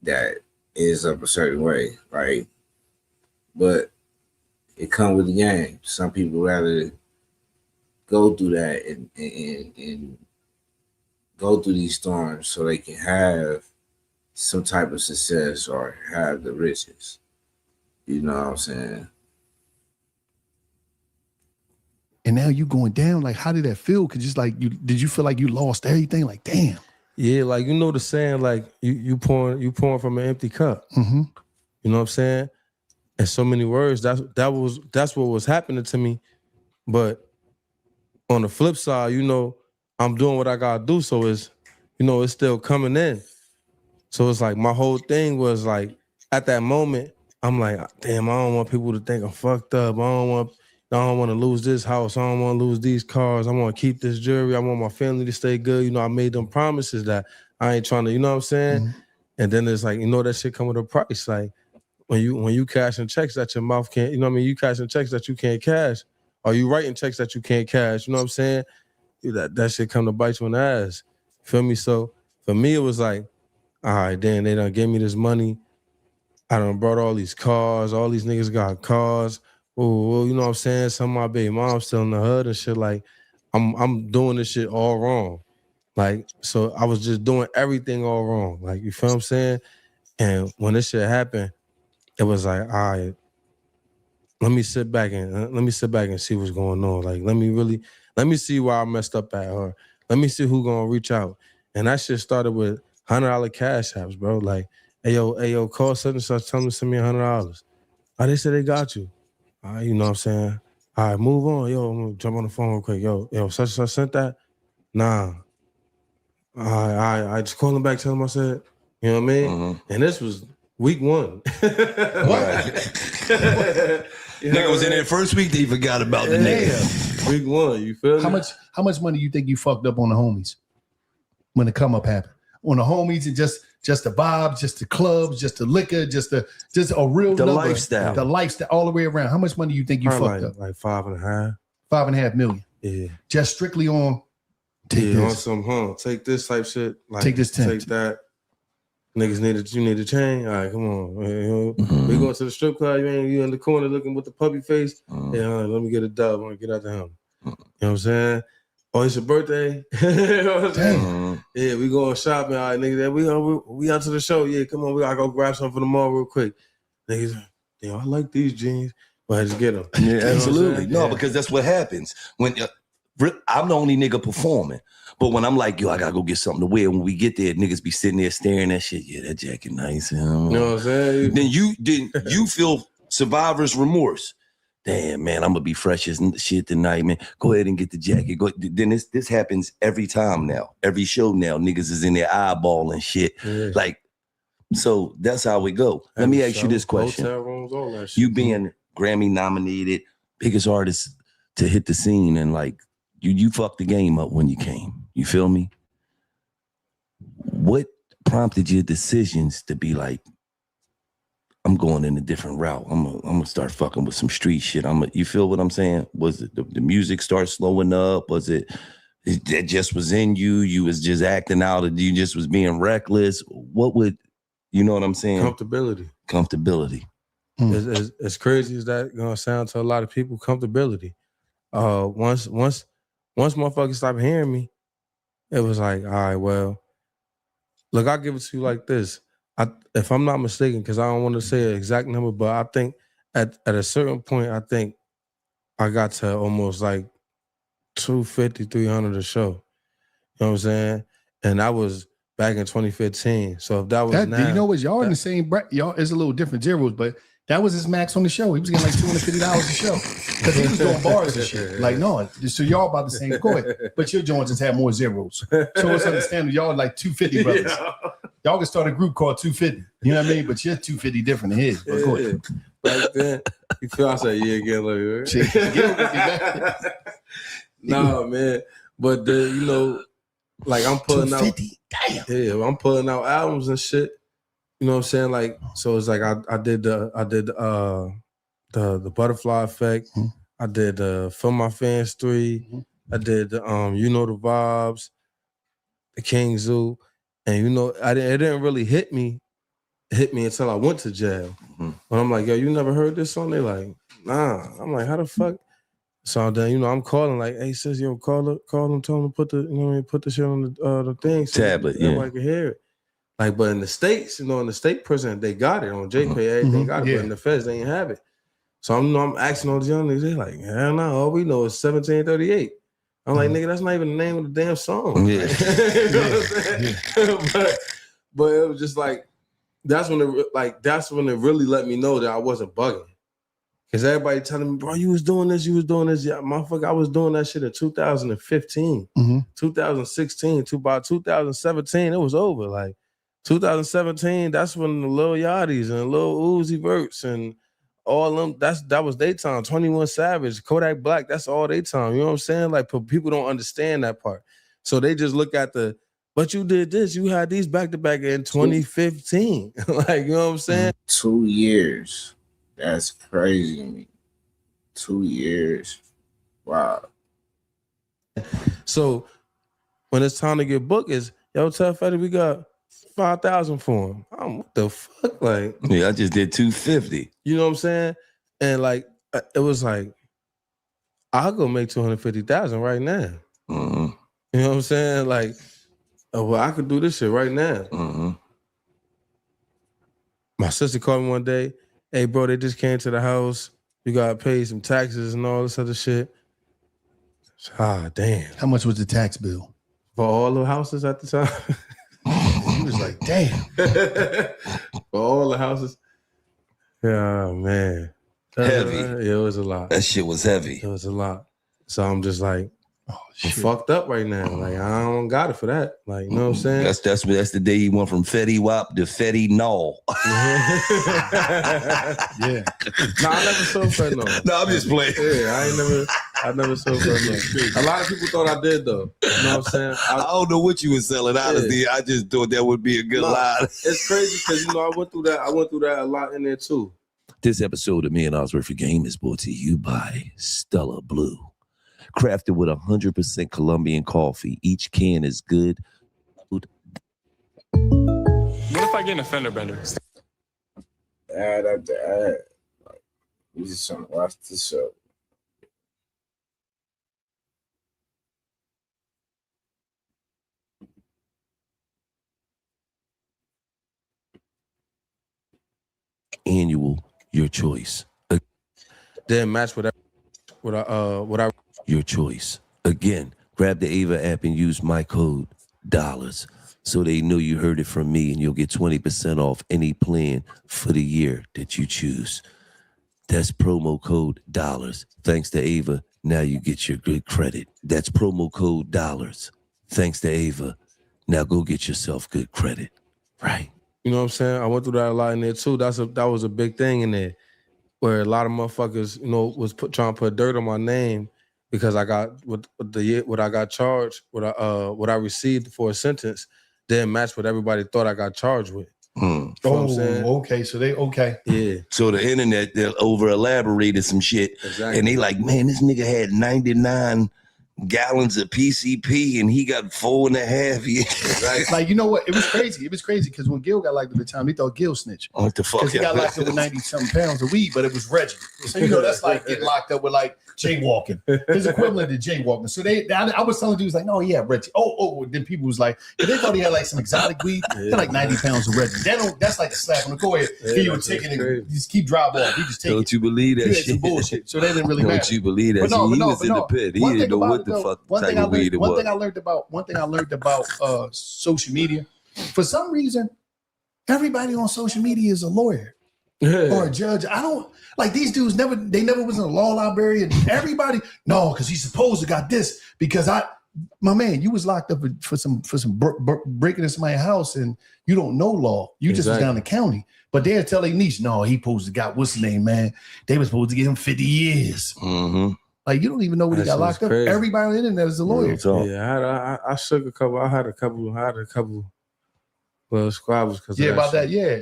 Speaker 1: that is up a certain way, right? But it come with the game. Some people rather go through that and go through these storms so they can have some type of success or have the riches. You know what I'm saying?
Speaker 17: And now you going down. Like, how did that feel? Cause just like did you feel like you lost everything? Like, damn.
Speaker 18: Yeah, like the saying, like you pouring from an empty cup.
Speaker 17: Mm-hmm.
Speaker 18: You know what I'm saying? In so many words, that's what was happening to me. But on the flip side, I'm doing what I gotta do, so it's still coming in. So it's like my whole thing was like at that moment, I'm like, damn, I don't want people to think I'm fucked up. I don't want to lose this house. I don't want to lose these cars. I want to keep this jewelry. I want my family to stay good. I made them promises that I ain't trying to, you know what I'm saying? Mm-hmm. And then it's like, that shit come with a price. Like when you cashing checks that your mouth can't, you cashing checks that you can't cash. Or you writing checks that you can't cash. You know what I'm saying? That shit come to bite you in the ass. Feel me? So for me, it was like, all right, then they done gave me this money. I done brought all these cars. All these niggas got cars. Oh, you know what I'm saying? Some of my baby mom's still in the hood and shit. Like, I'm doing this shit all wrong. Like, so I was just doing everything all wrong. Like, you feel what I'm saying? And when this shit happened, it was like, all right, let me sit back and see what's going on. Like, let me see where I messed up at, or let me see who gonna reach out. And that shit started with $100 cash apps, bro. Like, hey yo, call such and such, tell them to send me $100. Oh, they said they got you. All right, you know what I'm saying? All right, move on. Yo, I'm gonna jump on the phone real quick. Yo, such and such sent that? Nah. I just call him back, tell him I said, You know what I mean? And this was week 1.
Speaker 13: Nigga was in there first week, they forgot about the nigga.
Speaker 18: Week 1, you feel me?
Speaker 17: How much money you think you fucked up on the homies when the come up happened? On the homies and just the vibes, just the clubs, just the liquor, just a real
Speaker 13: The
Speaker 17: number,
Speaker 13: lifestyle.
Speaker 17: the lifestyle all the way around. How much money you think you fucked up?
Speaker 18: Like 5.5.
Speaker 17: 5.5 million.
Speaker 18: Yeah.
Speaker 17: Just strictly on take
Speaker 18: on
Speaker 17: this.
Speaker 18: some take this type shit. Like,
Speaker 17: Take this tent.
Speaker 18: Take that. Niggas you need a chain. All right, come on. We going to the strip club. You in the corner looking with the puppy face. Yeah, let me get a dub. I want to get out to him. You know what I'm saying? Oh, it's your birthday. You know what I'm saying? Yeah, we going shopping. All right, niggas. We out to the show. Yeah, come on. We gotta go grab something for the mall real quick. Niggas, I like these jeans. But I just get them.
Speaker 13: Yeah,
Speaker 18: You know
Speaker 13: absolutely.
Speaker 18: what I'm saying?
Speaker 13: Because that's what happens when I'm the only nigga performing. But when I'm like, yo, I gotta go get something to wear. When we get there, niggas be sitting there staring at shit. Yeah, that jacket nice. You know
Speaker 18: what I'm saying?
Speaker 13: Then you feel survivor's remorse. Damn, man, I'm gonna be fresh as shit tonight, man. Go ahead and get the jacket. Then this happens every time now. Every show now, niggas is in their eyeballing shit.
Speaker 18: Yeah.
Speaker 13: Like, so that's how we go. Let me ask you this question.
Speaker 18: Hotel rooms, all that shit.
Speaker 13: You being Grammy nominated, biggest artist to hit the scene, and like you fucked the game up when you came. You feel me? What prompted your decisions to be like, I'm going in a different route. I'm gonna start fucking with some street shit. You feel what I'm saying? Was it the music start slowing up? Was it that just was in you? You was just acting out, or you just was being reckless? What would you know what I'm saying? Comfortability.
Speaker 18: As crazy as that gonna sound to a lot of people, comfortability. Once motherfuckers stopped hearing me, it was like, all right, well, look, I'll give it to you like this. If I'm not mistaken, because I don't want to say an exact number, but I think at a certain point, I think I got to almost like 250, 300 a show. You know what I'm saying? And that was back in 2015. So if that was now,
Speaker 17: you know what? Y'all in the same y'all is a little different zeros, but that was his max on the show. He was getting like $250 a show because he was doing bars and shit. Like, no, so y'all about the same. Go ahead, but your joints just had more zeros. So it's understandable. Y'all like 250 brothers. Yeah. Y'all can start a group called 250. You know what I mean? But you're 250 different than his. But go ahead.
Speaker 18: Back then, you feel I say yeah again like nah, man. But you know, like I'm putting out. Damn. Yeah, I'm putting out albums and shit. You know what I'm saying? Like, so it's like I did the Butterfly Effect. Mm-hmm. I did Feel My Fans 3. Mm-hmm. I did You Know the Vibes, the King Zoo, and you know it didn't really hit me until I went to jail. Mm-hmm. But I'm like, yo, you never heard this song? They like, nah. I'm like, how the fuck? So then, you know, I'm calling like, hey sis, yo, call them, tell them to put the shit on the thing, so
Speaker 13: tablet,
Speaker 18: everybody can hear it. Like, but in the States, you know, in the state prison, they got it on JPay, everything got it, but in the feds, they ain't have it. So I'm asking all these young niggas, they're like, hell no, all we know is 1738. I'm like, nigga, that's not even the name of the damn song. Yeah. You know what I'm saying? But it was just like, that's when it really let me know that I wasn't bugging. Cause everybody telling me, bro, you was doing this. Yeah, motherfucker, I was doing that shit in 2015, 2016, about 2017, it was over. Like 2017, that's when the Lil Yachty's and Lil Uzi Verts and all them, that was their time. 21 Savage, Kodak Black, that's all their time. You know what I'm saying? Like people don't understand that part. So they just look at but you did this, you had these back to back in 2015. Like, you know what I'm saying?
Speaker 1: 2 years. That's crazy to me. 2 years. Wow.
Speaker 18: So when it's time to get booked, is yo, tell Fetty we got 5,000 for him. What the fuck? Like,
Speaker 13: yeah, I just did 250.
Speaker 18: You know what I'm saying? And like, it was like, I'll go make 250,000 right now. Mm-hmm. You know what I'm saying? Like, well, I could do this shit right now. Mm-hmm. My sister called me one day. Hey, bro, they just came to the house. You got to pay some taxes and all this other shit. Damn.
Speaker 17: How much was the tax bill?
Speaker 18: For all the houses at the time?
Speaker 17: He was like, damn.
Speaker 18: For all the houses? Yeah, man.
Speaker 13: Heavy.
Speaker 18: Yeah, it was a lot.
Speaker 13: That shit was heavy.
Speaker 18: It was a lot. So I'm just like, I'm fucked up right now. Like I don't got it for that. Like you know what I'm saying?
Speaker 13: That's the day you went from Fetty Wap to Fetty No.
Speaker 18: Yeah. No, I never sold fentanyl.
Speaker 13: No, I'm just playing.
Speaker 18: Yeah, I never sold fentanyl. A lot of people thought I did though. You know what I'm saying?
Speaker 13: I don't know what you were selling, honestly. I just thought that would be a good line.
Speaker 18: It's crazy because you know I went through that a lot in there too.
Speaker 13: This episode of Me and Osworth Your Game is brought to you by Stella Blue. Crafted with 100% Colombian coffee. Each can is good.
Speaker 16: What if I get an offender bender?
Speaker 1: Add after ad. Like, we just trying to watch the show.
Speaker 13: Annual, your choice.
Speaker 18: Didn't match what I
Speaker 13: Your choice. Again, grab the Ava app and use my code $, so they know you heard it from me, and you'll get 20% off any plan for the year that you choose. That's promo code $. Thanks to Ava, now you get your good credit. That's promo code $. Thanks to Ava, now go get yourself good credit. Right.
Speaker 18: You know what I'm saying? I went through that a lot in there too. That was a big thing in there, where a lot of motherfuckers, you know, was trying to put dirt on my name because I got what I got charged, what I received for a sentence didn't match what everybody thought I got charged with. You know what I'm saying?
Speaker 17: Okay. So
Speaker 18: Yeah.
Speaker 13: So the internet, they over elaborated some shit.
Speaker 18: Exactly.
Speaker 13: And they like, man, this nigga had 99 gallons of PCP and he got 4.5 years.
Speaker 17: Like, you know what? It was crazy. It was crazy because when Gil got locked up at the time, he thought Gil snitched.
Speaker 13: What the fuck?
Speaker 17: Because he got locked up with 90-something pounds of weed, but it was Reggie. So, you know, that's like getting locked up with like jaywalking. His equivalent to jaywalking. So I was telling dudes like, no, yeah, Reggie. Oh, then people was like, they thought he had like some exotic weed. They're like 90 pounds of Reggie. That's like a slap on the go ahead. Give you a ticket and just keep drive off. He just take
Speaker 13: Don't you believe that shit?
Speaker 17: Some bullshit. So they didn't really
Speaker 13: Don't
Speaker 17: matter.
Speaker 13: you believe that?
Speaker 17: But no,
Speaker 13: he
Speaker 17: but
Speaker 13: was in the pit. He didn't know what the fuck type of weed it was.
Speaker 17: One thing I learned about social media. For some reason, everybody on social media is a lawyer or a judge. I don't like these dudes. Never was in a law library, and everybody because he's supposed to got this because my man, you was locked up for some breaking into somebody's house, and you don't know law. You just was down the county, but they'll tell their niece, no, he supposed to got what's his name, man. They was supposed to give him 50 years.
Speaker 13: Mm-hmm.
Speaker 17: Like, you don't even know when he got locked up. Everybody on the internet is a lawyer.
Speaker 18: Yeah, I shook a couple. I had a couple. Well, squabbles because
Speaker 17: about that. Yeah.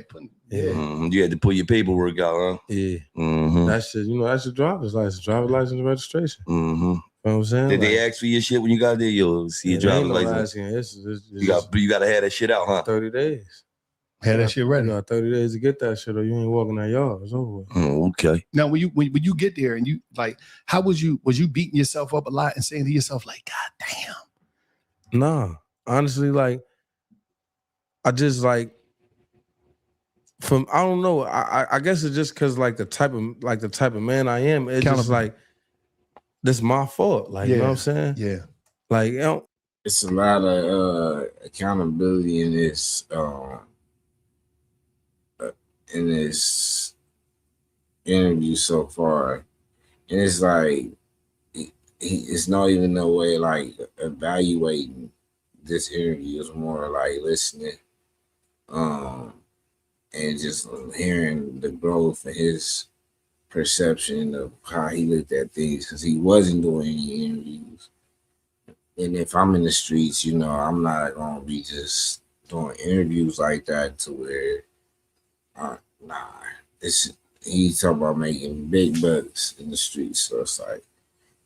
Speaker 13: Mm-hmm. You had to pull your paperwork out, huh?
Speaker 18: Yeah.
Speaker 13: Mm-hmm.
Speaker 18: That's your driver's license and registration.
Speaker 13: Mm-hmm.
Speaker 18: You know what I'm saying?
Speaker 13: Did they ask for your shit when you got there? Yo, see your driver's license. You got to have that shit out, huh?
Speaker 18: 30 days.
Speaker 17: Had that shit ready.
Speaker 18: You got 30 days to get that shit, or you ain't walking that yard. It's over with.
Speaker 13: Okay.
Speaker 17: Now, when you get there and you like, how was you beating yourself up a lot and saying to yourself like, God damn?
Speaker 18: Nah, honestly, like, I just like, I don't know. I guess it's just because like the type of man I am. It's just like, this is my fault. Like, you know what I'm saying?
Speaker 17: Yeah.
Speaker 18: Like, you know,
Speaker 1: it's a lot of accountability in this interview so far, and it's like it's not even no way like evaluating this interview. It's more like listening, and just hearing the growth in his perception of how he looked at things, because he wasn't doing any interviews. And if I'm in the streets, you know, I'm not gonna be just doing interviews like that to where he's talking about making big bucks in the streets. So it's like,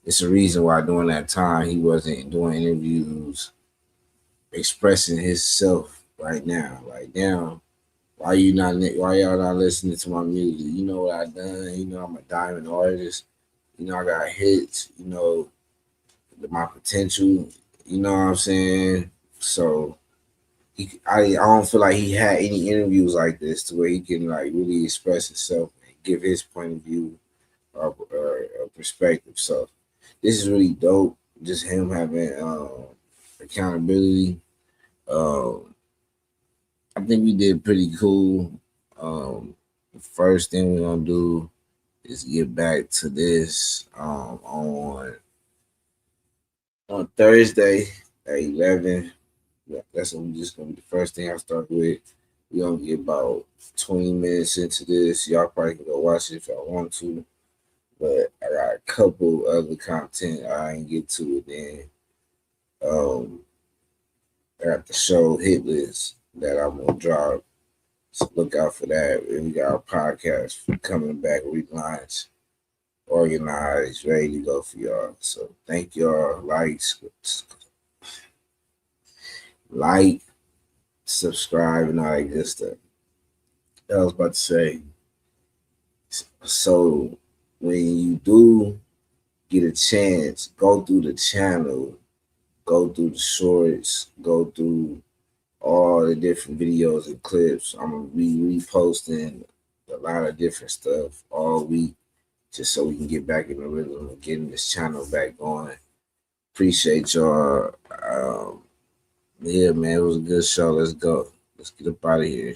Speaker 1: it's a reason why during that time he wasn't doing interviews expressing himself right now. Like, now, why y'all not listening to my music? You know what I done? You know, I'm a diamond artist. You know, I got hits, you know, my potential, you know what I'm saying? So I don't feel like he had any interviews like this to where he can like really express himself and give his point of view or perspective. So this is really dope. Just him having accountability. I think we did pretty cool. The first thing we're gonna do is get back to this on on Thursday at 11. Yeah, that's just gonna be the first thing I start with. We're gonna get about 20 minutes into this. Y'all probably can go watch it if y'all want to. But I got a couple other content I ain't get to it then. I got the show hit list that I'm gonna drop. So look out for that. And we got our podcast coming back, relaunched, organized, ready to go for y'all. So thank y'all. Like, subscribe, and all that good stuff. I was about to say. So when you do get a chance, go through the channel, go through the shorts, go through all the different videos and clips. I'm gonna be reposting a lot of different stuff all week, just so we can get back in the rhythm of getting this channel back going. Appreciate y'all. Yeah, man, it was a good show. Let's go. Let's get up out of here.